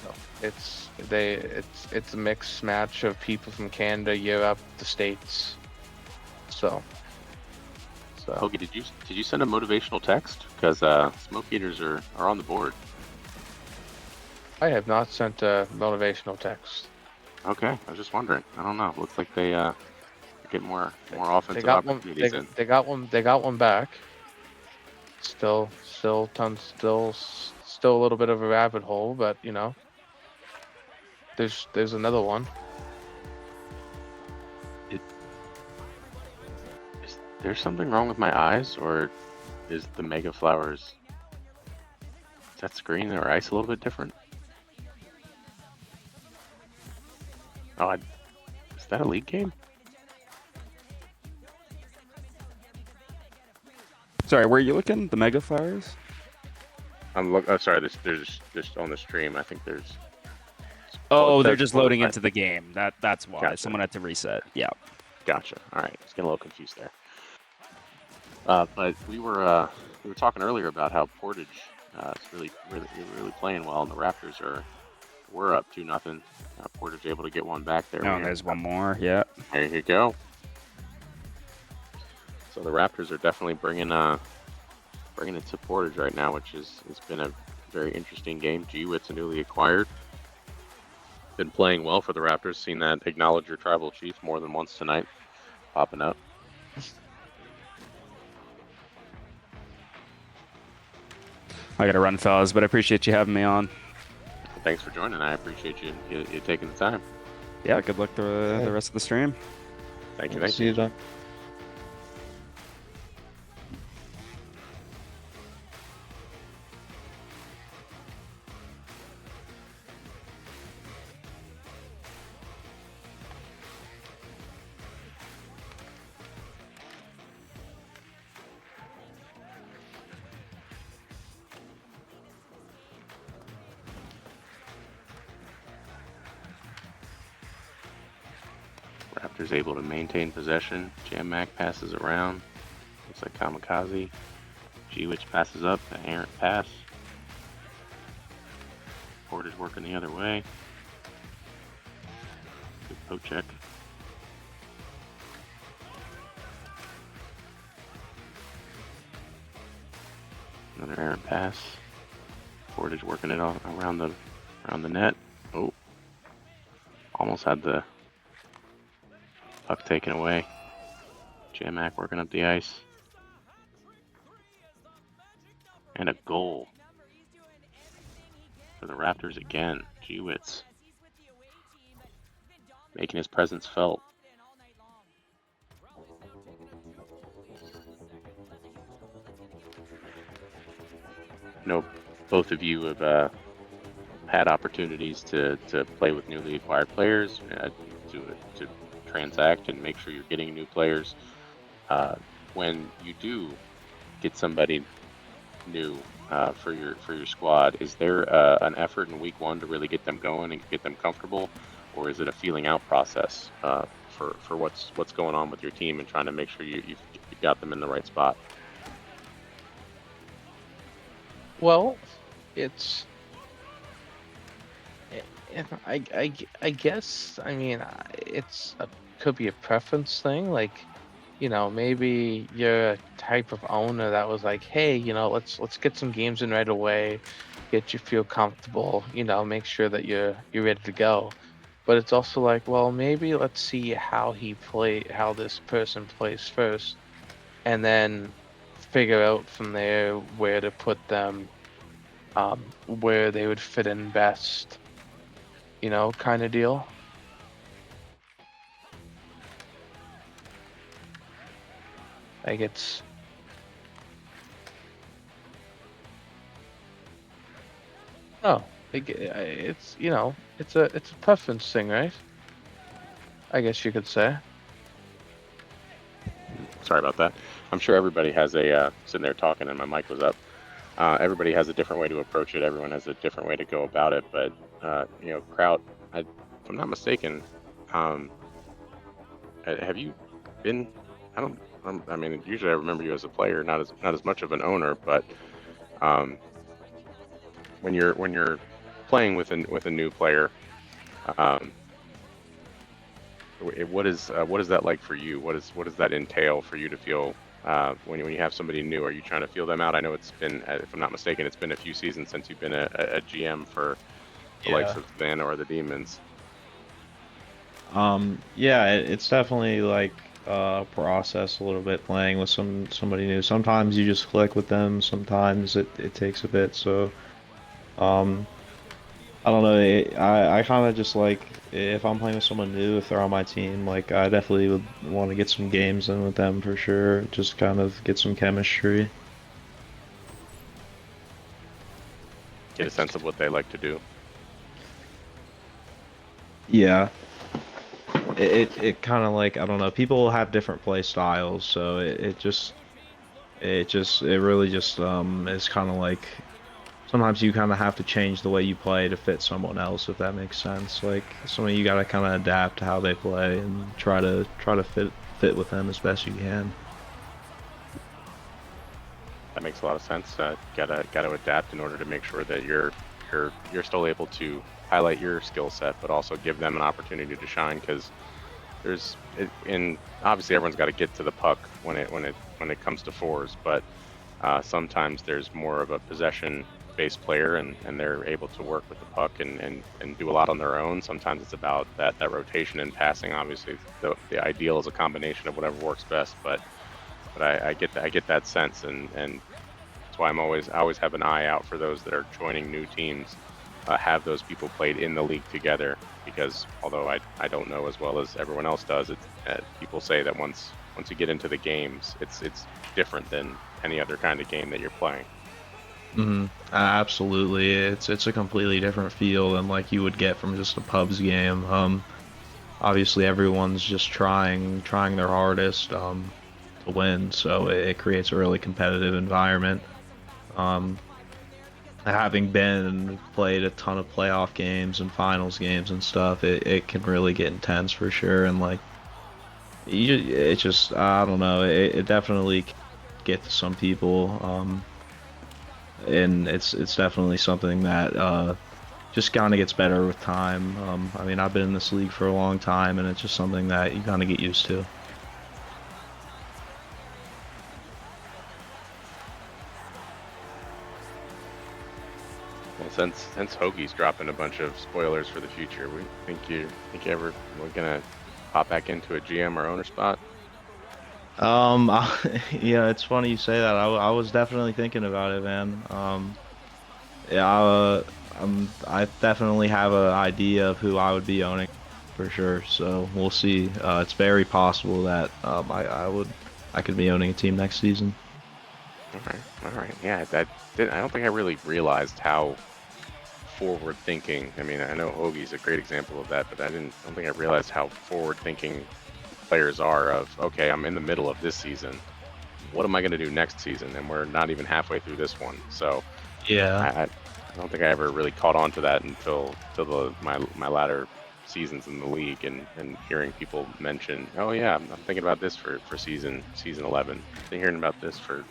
So it's a mixed match of people from Canada, Europe, the States. So Hoagie, did you send a motivational text? Because smoke eaters are on the board. I have not sent a motivational text. Okay, I was just wondering. I don't know. Looks like they get more offensive They got one. opportunities in. They got one. They got one back. Still a little bit of a rabbit hole, but there's another one. Is there something wrong with my eyes, or is the Mega Flowers, is that screen or ice a little bit different? Oh, is that a league game? Sorry, where are you looking? The Mega Flowers? Oh, sorry. There's on the stream. I think there's. Oh, it they're says just quote, loading right? into the game. That's why. Gotcha. Someone had to reset. Yeah. Gotcha. All right, just getting a little confused there. But we were talking earlier about how Portage is really playing well, and the Raptors are we're up 2-0. Porter's able to get one back there. Oh, there's one more. Yeah. There you go. So the Raptors are definitely bringing it to Portage right now, which has been a very interesting game. G-Wit's a newly acquired. Been playing well for the Raptors. Seen that acknowledge your tribal chief more than once tonight, popping up. I got to run, fellas, but I appreciate you having me on. Thanks for joining. I appreciate you taking the time. Yeah, good luck the rest of the stream. Thank you. See you, John. Raptors able to maintain possession. Jam Mac passes around. Looks like Kamikaze. G-Witch passes up. The errant pass. Porter's working the other way. Good poke check. Another errant pass. Portage working it all around the net. Oh, almost had the puck taken away. J-Mac working up the ice. And a goal for the Raptors again. G-Witz making his presence felt. I know both of you have had opportunities to play with newly acquired players, to transact and make sure you're getting new players. When you do get somebody new for your squad, is there an effort in week one to really get them going and get them comfortable, or is it a feeling out process for what's going on with your team and trying to make sure you've got them in the right spot? Well, I guess, I mean, could be a preference thing. Like, you know, maybe you're a type of owner that was like, hey, you know, let's get some games in right away, get you feel comfortable, you know, make sure that you're ready to go. But it's also like, well, maybe let's see how this person plays first, and then figure out from there where to put them, where they would fit in best, you know, kind of deal. Like it's you know, it's a preference thing, right? I guess you could say. Sorry about that. I'm sure everybody has sitting there talking and my mic was up. Everybody has a different way to approach it. Everyone has a different way to go about it. But you know, Kraut, if I'm not mistaken, have you been? I mean, usually I remember you as a player, not as much of an owner. But when you're playing with a new player, what is that like for you? What does that entail for you to feel when you have somebody new? Are you trying to feel them out? I know it's been, if I'm not mistaken, it's been a few seasons since you've been a GM for the likes of Savannah or the Demons. Yeah, it's definitely like a process a little bit playing with somebody new. Sometimes you just click with them. Sometimes it takes a bit. So, I don't know. I kind of just like if I'm playing with someone new, if they're on my team, like I definitely would want to get some games in with them for sure. Just kind of get some chemistry. Get a sense of what they like to do. Yeah. It kind of like, I don't know, people have different play styles, so it really just is kind of like sometimes you kind of have to change the way you play to fit someone else, if that makes sense. Like some of you got to kind of adapt to how they play and try to fit with them as best you can. That makes a lot of sense. Gotta adapt in order to make sure that you're you're still able to highlight your skill set, but also give them an opportunity to shine because and obviously everyone's got to get to the puck when it comes to fours, but sometimes there's more of a possession-based player, and they're able to work with the puck and do a lot on their own. Sometimes it's about that rotation and passing. Obviously, the ideal is a combination of whatever works best, but I get that sense, and that's why I always have an eye out for those that are joining new teams. Have those people played in the league together, because although I don't know as well as everyone else does, people say that once you get into the games, it's different than any other kind of game that you're playing. Absolutely, it's a completely different feel than like you would get from just a pubs game. Obviously everyone's just trying their hardest to win, so it creates a really competitive environment. Having played a ton of playoff games and finals games and stuff, it can really get intense for sure. And like, it just, I don't know, it definitely get to some people. And it's definitely something that just kind of gets better with time. I mean, I've been in this league for a long time, and it's just something that you kind of get used to. Well, since Hoagie's dropping a bunch of spoilers for the future, we think you ever we're gonna pop back into a GM or owner spot? Yeah, it's funny you say that. I was definitely thinking about it, man. Yeah, I definitely have an idea of who I would be owning for sure. So we'll see. It's very possible that I could be owning a team next season. All right. Yeah, I don't think I really realized how forward thinking. I mean, I know Hoagie's a great example of that, but I don't think I realized how forward thinking players are. Of, okay, I'm in the middle of this season. What am I going to do next season? And we're not even halfway through this one. So Yeah. I don't think I ever really caught on to that until my latter seasons in the league, and hearing people mention, oh yeah, I'm thinking about this for season 11. I'm hearing about this for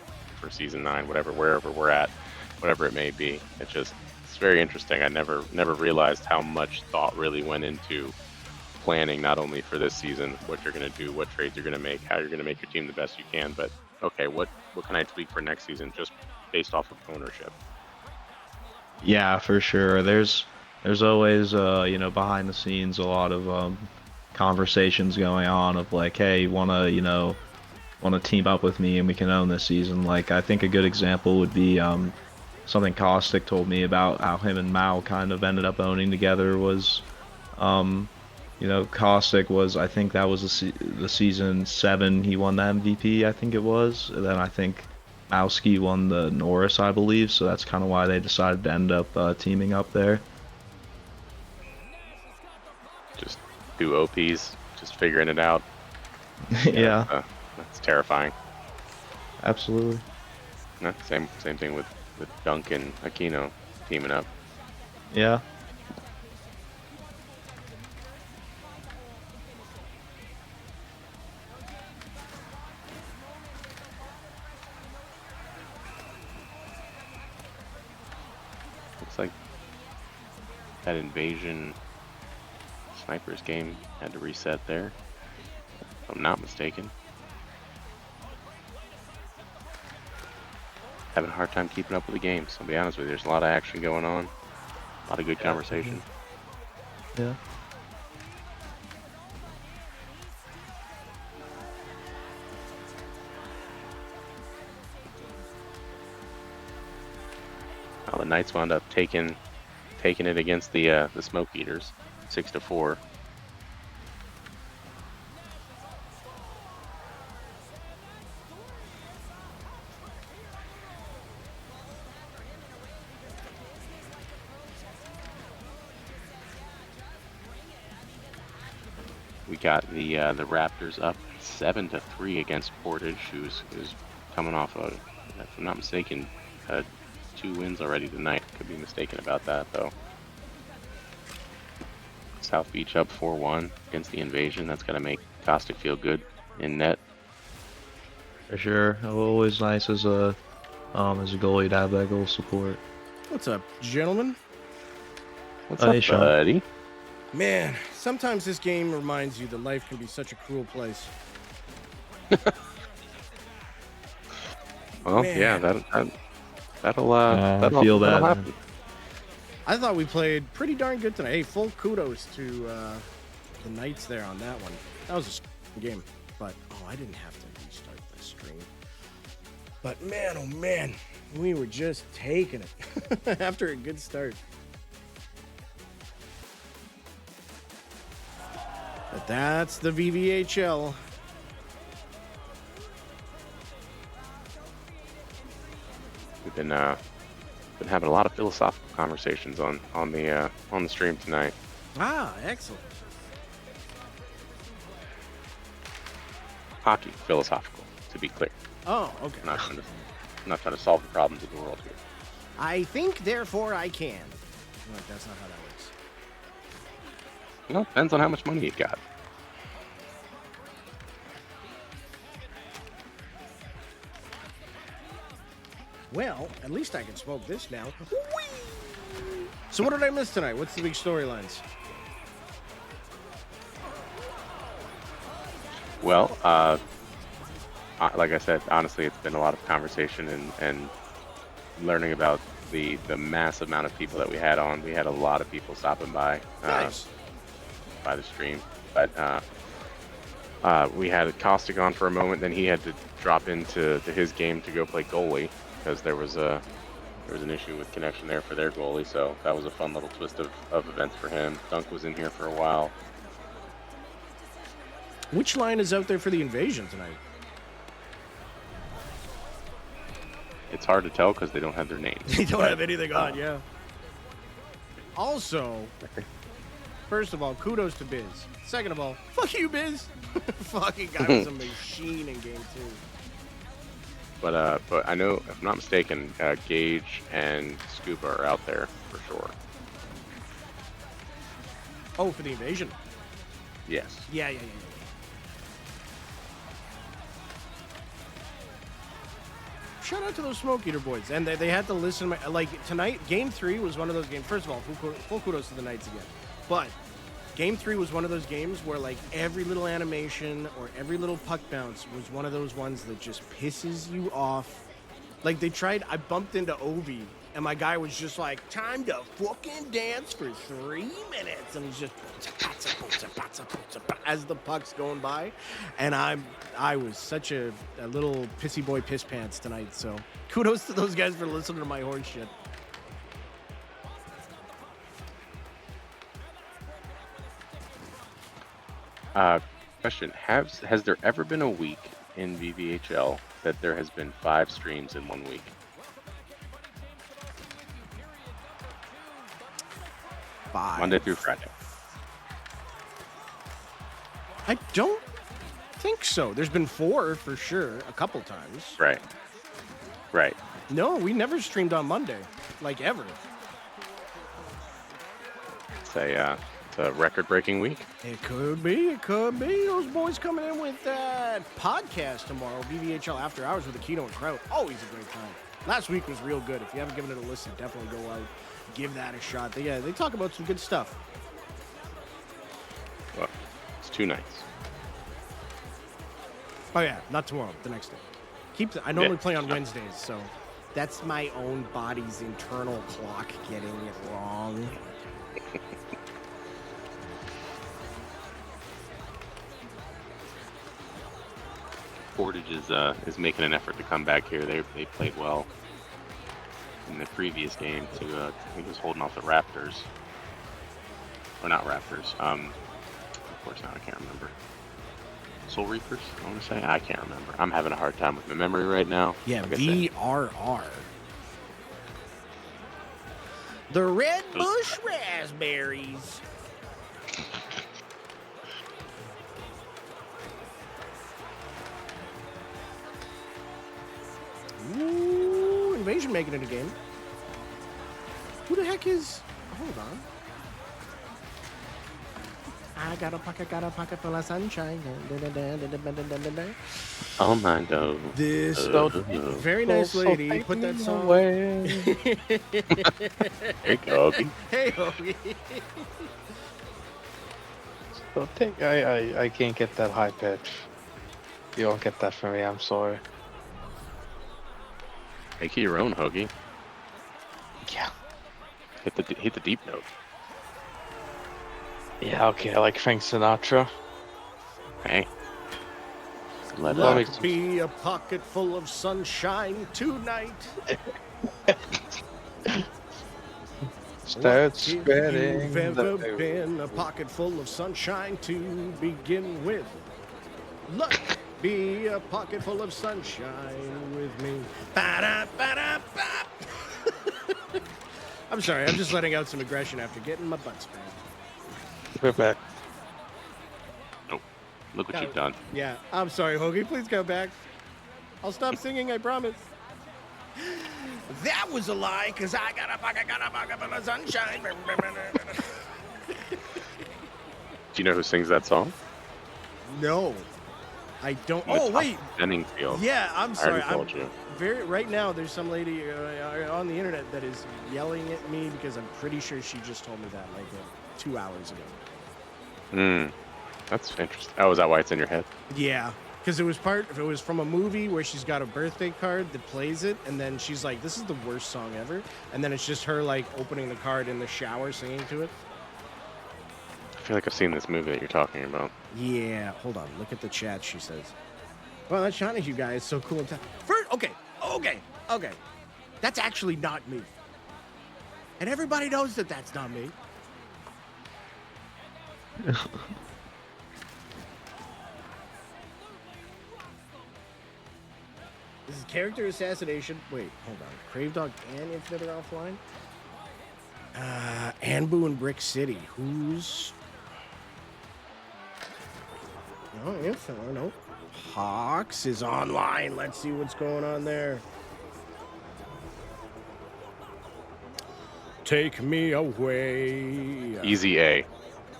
season 9, wherever we're at, whatever it may be. It's very interesting. I never realized how much thought really went into planning, not only for this season, what you're going to do, what trades you're going to make, how you're going to make your team the best you can, but okay, what can I tweak for next season just based off of ownership? Yeah, for sure. There's always behind the scenes a lot of conversations going on of like, hey, wanna team up with me and we can own this season. Like, I think a good example would be something Caustic told me about how him and Mao kind of ended up owning together was Caustic was, I think that was the season 7 he won the MVP, I think it was. And then I think Mowski won the Norris, I believe, so that's kind of why they decided to end up teaming up there. Just do OPs, just figuring it out. Yeah, That's terrifying. absolutely. No, same thing with Dunk and Aquino teaming up. Yeah. Looks like that invasion snipers game had to reset there, if I'm not mistaken. Having a hard time keeping up with the games, I'll be honest with you. There's a lot of action going on, a lot of good conversation. Yeah. Well, the Knights wound up taking it against the Smoke Eaters, 6-4. We got the Raptors up 7-3 against Portage, who's coming off if I'm not mistaken, 2 wins already tonight. Could be mistaken about that though. South Beach up 4-1 against the Invasion. That's got to make Caustic feel good in net. For sure. Always nice as a goalie to have that goal support. What's up, gentlemen? What's Oh, up, hey, Sean. buddy? Man, sometimes this game reminds you that life can be such a cruel place. Well, Man. yeah, that'll I feel that. happen. I thought we played pretty darn good tonight. Hey, full kudos to the Knights there on that one. That was a game, but I didn't have to restart the stream. But man, oh man, we were just taking it after a good start. But that's the VVHL. We've been having a lot of philosophical conversations on the stream tonight. Ah, excellent. Hockey philosophical, to be clear. Oh, okay. I'm not trying to solve the problems of the world here. I think, therefore, I can. No, that's not how that works. Well, depends on how much money you got. Well, at least I can smoke this now. Whee! So what did I miss tonight? What's the big storylines? Well, like I said, honestly, it's been a lot of conversation and learning about the massive amount of people that we had on. We had a lot of people stopping by Nice. by the stream, but we had Caustic on for a moment. Then he had to drop into his game to go play goalie because there was an issue with connection there for their goalie. So that was a fun little twist of events for him. Dunk was in here for a while. Which line is out there for the invasion tonight? It's hard to tell because they don't have their names. They don't but, have anything on, yeah. Also, first of all, kudos to Biz. Second of all, fuck you, Biz. Fucking guy was a machine in game 2. But I know, if I'm not mistaken, Gage and Scuba are out there for sure. Oh, for the invasion? Yes. Yeah. Shout out to those Smoke Eater boys. And they had to listen to my, like, tonight, game 3 was one of those games. First of all, full kudos to the Knights again. But game 3 was one of those games where, like, every little animation or every little puck bounce was one of those ones that just pisses you off. Like, I bumped into Ovi, and my guy was just like, time to fucking dance for 3 minutes. And he's just, as the puck's going by. And I was such a little pissy boy piss pants tonight. So kudos to those guys for listening to my horse shit. Question: Has there ever been a week in VVHL that there has been 5 streams in 1 week? 5. Monday through Friday. I don't think so. There's been 4 for sure, a couple times. Right. No, we never streamed on Monday, like ever. It's a record-breaking week. It could be. Those boys coming in with that podcast tomorrow, VVHL After Hours with Akito and Kraut. Always a great time. Last week was real good. If you haven't given it a listen, definitely go out, give that a shot. They talk about some good stuff. Well, it's 2 nights. Oh yeah, not tomorrow, the next day. I normally play on Wednesdays, so that's my own body's internal clock getting it wrong. Portage is making an effort to come back here. They played well in the previous game to I think it was holding off the Raptors. Or not Raptors. Of course not, I can't remember. Soul Reapers, I want to say. I can't remember. I'm having a hard time with my memory right now. Yeah, like I said. VRR. The Red Bush Raspberries. Ooh, Invasion making it a game. Who the heck is... Hold on. I got a pocket full of sunshine. Oh my god. This Oh, very nice So lady take put that me song. away. hey, Kobe. Hey, Hoagie. So take I can't get that high pitch. You won't get that from me. I'm sorry. Make it your own, Hoagie. Yeah. Hit the deep note. Yeah. Okay. I like Frank Sinatra. Hey. Let Love it. it. Be a pocket full of sunshine tonight. Start What spreading. if you've ever the- been a pocket full of sunshine to begin with? Look, be a pocket full of sunshine with me. Ba-da, ba-da, ba. I'm sorry, I'm just letting out some aggression after getting my butt spanked. We're back. Look what you've done. Yeah, I'm sorry, Hoagie. Please come back. I'll stop singing, I promise. That was a lie, because I got a pocket full of sunshine. Do you know who sings that song? No, I don't. Oh, wait. Benningfield. Yeah, I'm I sorry. already told you. Right now, there's some lady on the internet that is yelling at me because I'm pretty sure she just told me that like 2 hours ago. Hmm. That's interesting. Oh, is that why it's in your head? Yeah, because it was from a movie where she's got a birthday card that plays it, and then she's like, "This is the worst song ever," and then it's just her like opening the card in the shower singing to it. I feel like I've seen this movie that you're talking about. Yeah, hold on. Look at the chat. She says, "Well, that shot at you guys so cool." First, okay. That's actually not me, and everybody knows that that's not me. This is character assassination. Wait, hold on. Crave Dog and Infinite are offline. Anbu and Brick City. Who's? No, Infinite. No. Hawks is online. Let's see what's going on there. Take me away. Easy A.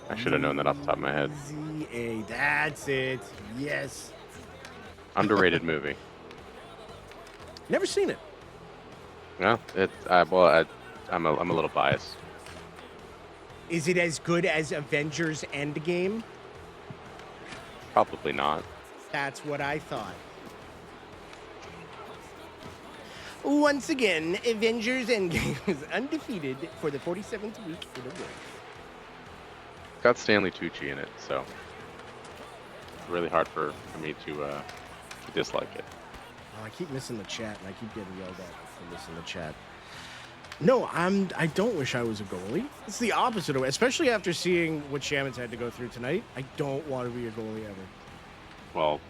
I should have known that off the top of my head. Easy A. That's it. Yes. Underrated movie. Never seen it. No, I'm a little biased. Is it as good as Avengers Endgame? Probably not. That's what I thought. Once again, Avengers Endgame is undefeated for the 47th week in a row. It's got Stanley Tucci in it, so it's really hard for me to dislike it. Oh, I keep missing the chat, and I keep getting yelled at for missing the chat. No, I don't wish I was a goalie. It's the opposite of it, especially after seeing what Shaman's had to go through tonight. I don't want to be a goalie ever. Well,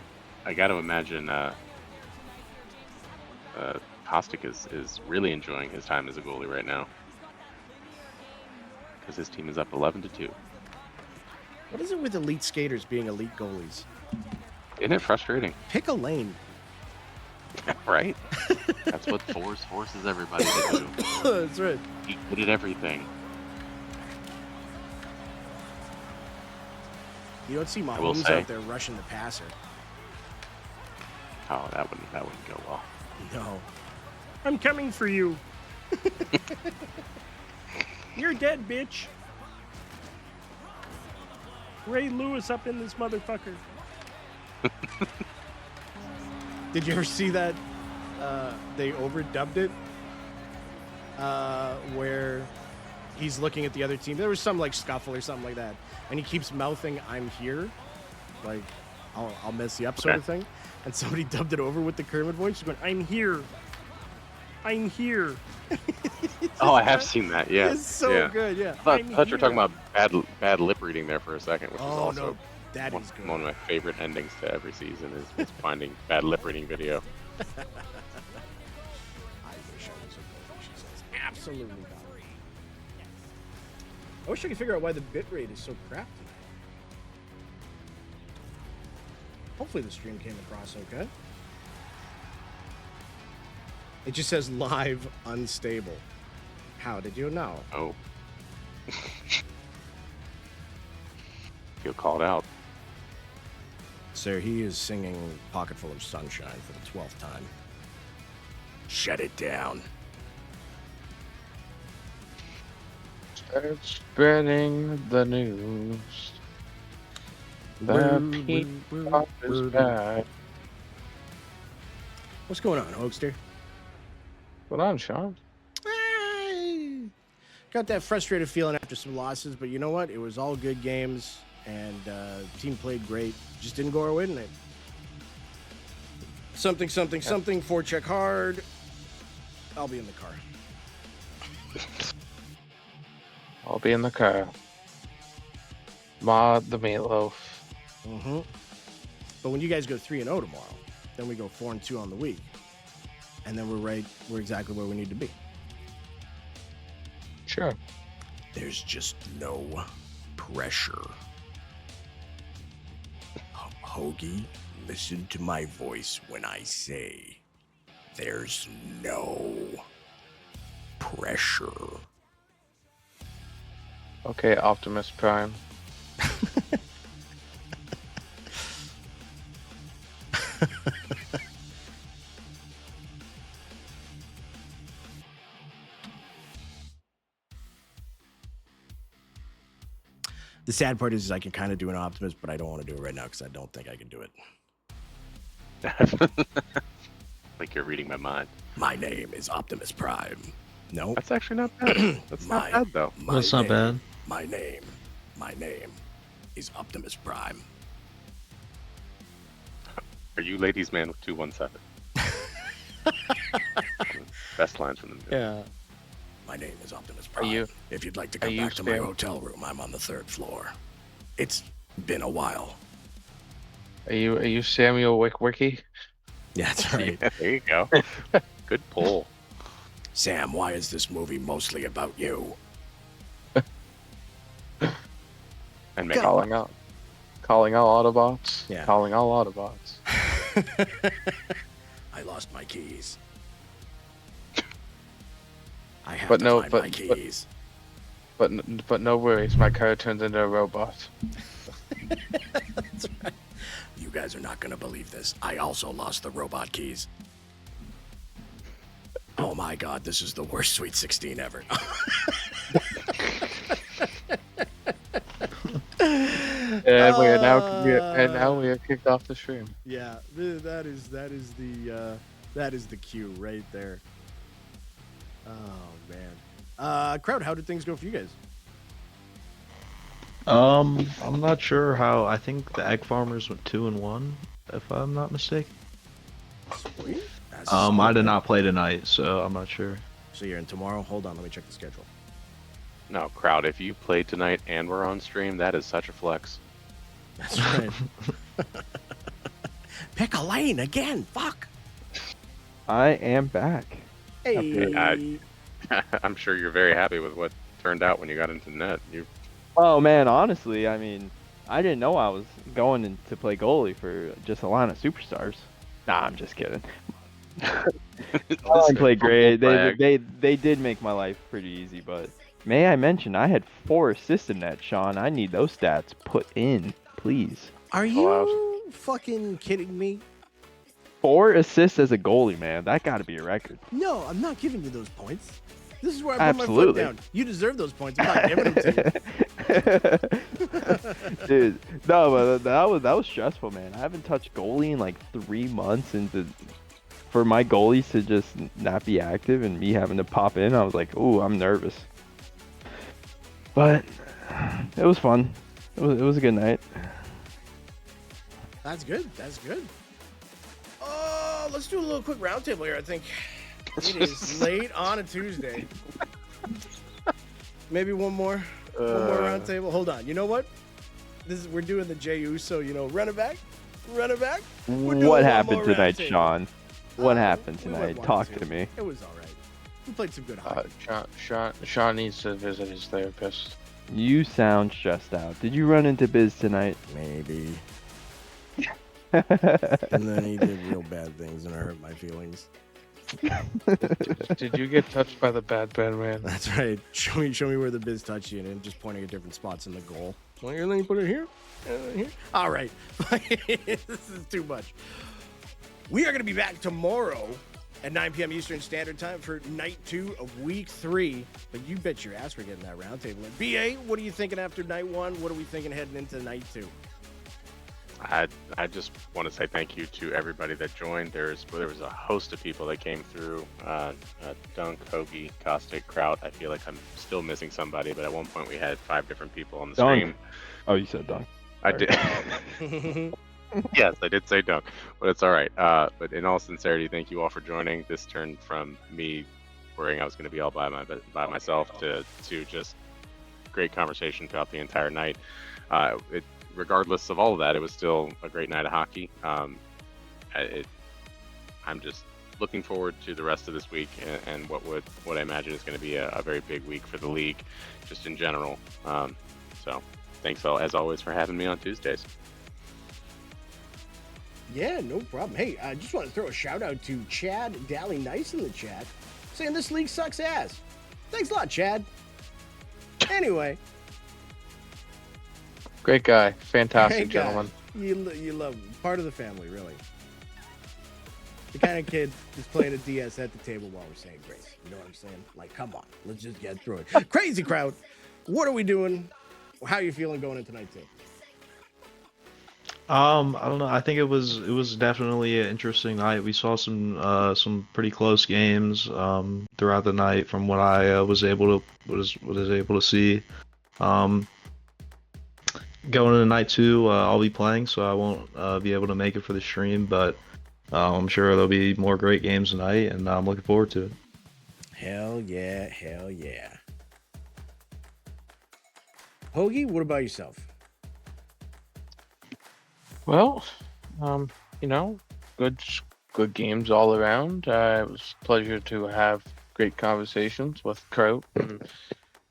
I got to imagine Kostic is really enjoying his time as a goalie right now because his team is up 11-2. What is it with elite skaters being elite goalies? Isn't it frustrating? Pick a lane. Right? That's what forces everybody to do. That's right. Be good at everything. You don't see will Mahomes say- out there rushing the passer. Oh, that wouldn't go well. No. I'm coming for you. You're dead, bitch. Ray Lewis up in this motherfucker. Did you ever see that? They overdubbed it. Where he's looking at the other team. There was some like scuffle or something like that, and he keeps mouthing, "I'm here," like I'll mess you up, sort of thing. And somebody dubbed it over with the Kermit voice, just going, "I'm here. I'm here." Oh, I have seen that. Yeah, It's so yeah. good. Yeah. I thought you were talking about bad lip reading there for a second, which is Oh also no, that is good. one of my favorite endings to every season is finding bad lip reading video. I wish I was a goalie, she says. Absolutely not. I wish I could figure out why the bitrate is so crap tonight. Hopefully the stream came across okay. It just says live unstable. How did you know? Oh, feel called out. Sir, he is singing Pocketful of Sunshine for the 12th time. Shut it down. Start spreading the news. The P-pop is back. What's going on, Hoaxster? What on, Sean? Got that frustrated feeling after some losses, but you know what? It was all good games, and team played great. Just didn't go our way tonight. Something, forecheck hard. I'll be in the car. I'll be in the car. Mod the meatloaf. Mm-hmm. But when you guys go 3-0 tomorrow, then we go 4-2 on the week, and then we're exactly where we need to be. Sure. There's just no pressure. Hoagie, listen to my voice when I say there's no pressure. Okay, Optimus Prime. The sad part is I can kind of do an Optimus, but I don't want to do it right now because I don't think I can do it. Like you're reading my mind. My name is Optimus Prime. No, That's actually not bad. That's not bad though. That's not bad. My name is Optimus Prime. Are you ladies man with 217? Best lines from the movie. Yeah. My name is Optimus Prime. you- If you'd like to are come you back to my Sam? hotel room, I'm on the 3rd floor. It's been a while. Are you Samuel Witwicky? Yeah, that's right. Yeah, there you go. Good pull. Sam, why is this movie mostly about you? And make Calling out Autobots. Yeah. Calling all Autobots. I lost my keys. I have But to no- find but- my keys. But no worries, my car turns into a robot. That's right. You guys are not going to believe this. I also lost the robot keys. Oh my god, this is the worst Sweet 16 ever. And now we are kicked off the stream. Yeah, that is the cue right there. Oh man. Crowd, how did things go for you guys? I'm not sure how. I think the egg farmers went 2-1, if I'm not mistaken. Sweet. I did not play tonight, so I'm not sure. So you're in tomorrow? Hold on, let me check the schedule. No, crowd, if you played tonight and we're on stream, that is such a flex. That's right. Pick a lane again. Fuck. I am back. Hey. I'm sure you're very happy with what turned out when you got into net. You Oh man, honestly, I mean, I didn't know I was going to play goalie for just a line of superstars. Nah, I'm just kidding. I played great. They did make my life pretty easy, but may I mention I had 4 assists in that, Sean. I need those stats put in, please. Are you fucking kidding me? 4 assists as a goalie, man. That got to be a record. No, I'm not giving you those points. This is where I put Absolutely. my foot down. You deserve those points. I'm not giving them to you. Dude, no, but that was stressful, man. I haven't touched goalie in like 3 months, and for my goalies to just not be active and me having to pop in, I was like, ooh, I'm nervous. But it was fun. It was a good night. That's good. That's good. Let's do a little quick roundtable here, I think. It is late on a Tuesday. Maybe one more roundtable. Hold on. You know what? We're doing the Jey Uso, run it back. We're doing What one happened more tonight, roundtable. Sean? What happened we went tonight? Talk 1-2. to me. It was all right. We played some good hockey. Sean needs to visit his therapist. You sound stressed out. Did you run into Biz tonight? Maybe. And then he did real bad things and it hurt my feelings. Did you get touched by the bad man? That's right. Show me where the Biz touched you and just pointing at different spots in the goal. Well, and then you put it here. All right. This is too much. We are going to be back tomorrow at 9 p.m. Eastern Standard Time for night 2 of week 3. But you bet your ass we're getting that roundtable in. BA, what are you thinking after night 1? What are we thinking heading into night 2? I just want to say thank you to everybody that joined. There was a host of people that came through. Dunk, Hoagie, Caustic, Kraut. I feel like I'm still missing somebody, but at one point we had 5 different people on the Dunk. stream. Oh, you said Dunk. I did. Yes, I did say Dunk, but it's all right. But in all sincerity, thank you all for joining. This turned from me worrying I was going to be all by myself to just great conversation throughout the entire night. Regardless of all of that, it was still a great night of hockey. I'm just looking forward to the rest of this week and what I imagine is going to be a very big week for the league, just in general. So thanks all, as always, for having me on Tuesdays. Yeah, no problem. Hey, I just want to throw a shout out to Chad Dally Nice in the chat saying this league sucks ass. Thanks a lot, Chad. Anyway. Great guy. Fantastic Great guy. gentleman. You love him. Part of the family, really. The kind of kid who's playing a DS at the table while we're saying grace. You know what I'm saying? Like, come on. Let's just get through it. Crazy crowd. What are we doing? How are you feeling going into night 2? I don't know. I think it was definitely an interesting night. We saw some pretty close games throughout the night from what I was able to see. Going into night 2, I'll be playing, so I won't be able to make it for the stream, but I'm sure there'll be more great games tonight, and I'm looking forward to it. Hell yeah, hell yeah. Hoagie, what about yourself? Well, good games all around. It was a pleasure to have great conversations with Kraut and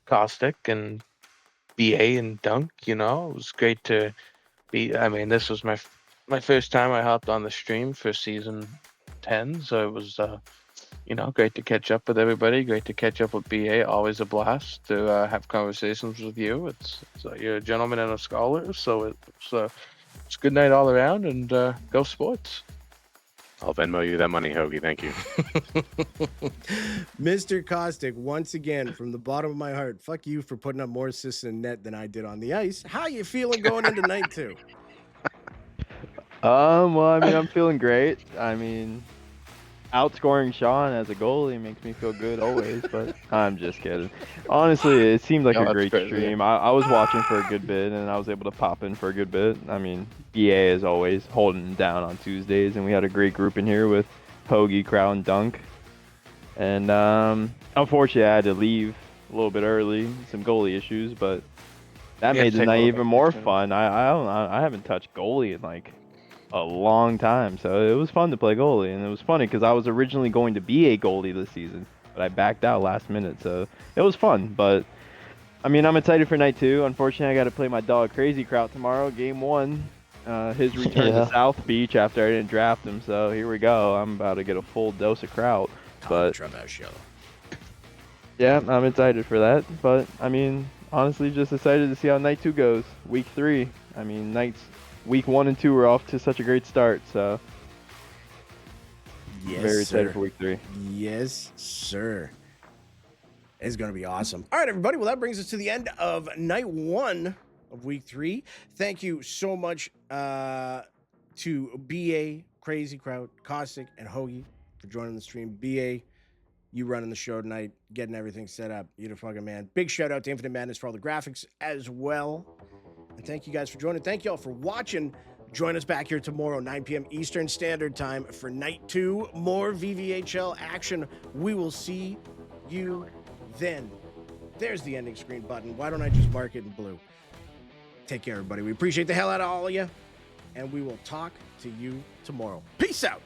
Caustic and BA and Dunk. It was great to be. I mean, this was my first time I hopped on the stream for season 10, so it was great to catch up with everybody. Great to catch up with BA. Always a blast to have conversations with you. It's you're a gentleman and a scholar, so it's a good night all around, and go sports. I'll Venmo you that money, Hoagie. Thank you. Mr. Caustic, once again, from the bottom of my heart, fuck you for putting up more assists in net than I did on the ice. How you feeling going into night 2? Well, I mean, I'm feeling great. I mean, outscoring Sean as a goalie makes me feel good always, but I'm just kidding. Honestly, it seemed like a great stream. I was watching for a good bit, and I was able to pop in for a good bit. I mean, BA is always holding down on Tuesdays, and we had a great group in here with Hoagie, Crown, and Dunk. And unfortunately, I had to leave a little bit early, some goalie issues, but that made the night even more fun. I haven't touched goalie in like a long time, so it was fun to play goalie, and it was funny because I was originally going to be a goalie this season, but I backed out last minute, so it was fun. But I mean, I'm excited for night 2. Unfortunately, I got to play my dog Crazy Kraut tomorrow, game 1, his return to South Beach after I didn't draft him. So here we go. I'm about to get a full dose of Kraut. But yeah, I'm excited for that. But I mean, honestly, just excited to see how night 2 goes. Week 3. I mean, week 1 and 2 were off to such a great start, so yes, very excited sir. for week 3. Yes, sir. It's going to be awesome. All right, everybody. Well, that brings us to the end of night 1 of week 3. Thank you so much to BA, Crazy Kraut, Caustic, and Hoagie for joining the stream. BA, you running the show tonight, getting everything set up. You're the fucking man. Big shout out to Infinite Madness for all the graphics as well. And thank you guys for joining. Thank you all for watching. Join us back here tomorrow, 9 p.m. Eastern Standard Time for night 2. More VVHL action. We will see you then. There's the ending screen button. Why don't I just mark it in blue? Take care, everybody. We appreciate the hell out of all of you. And we will talk to you tomorrow. Peace out.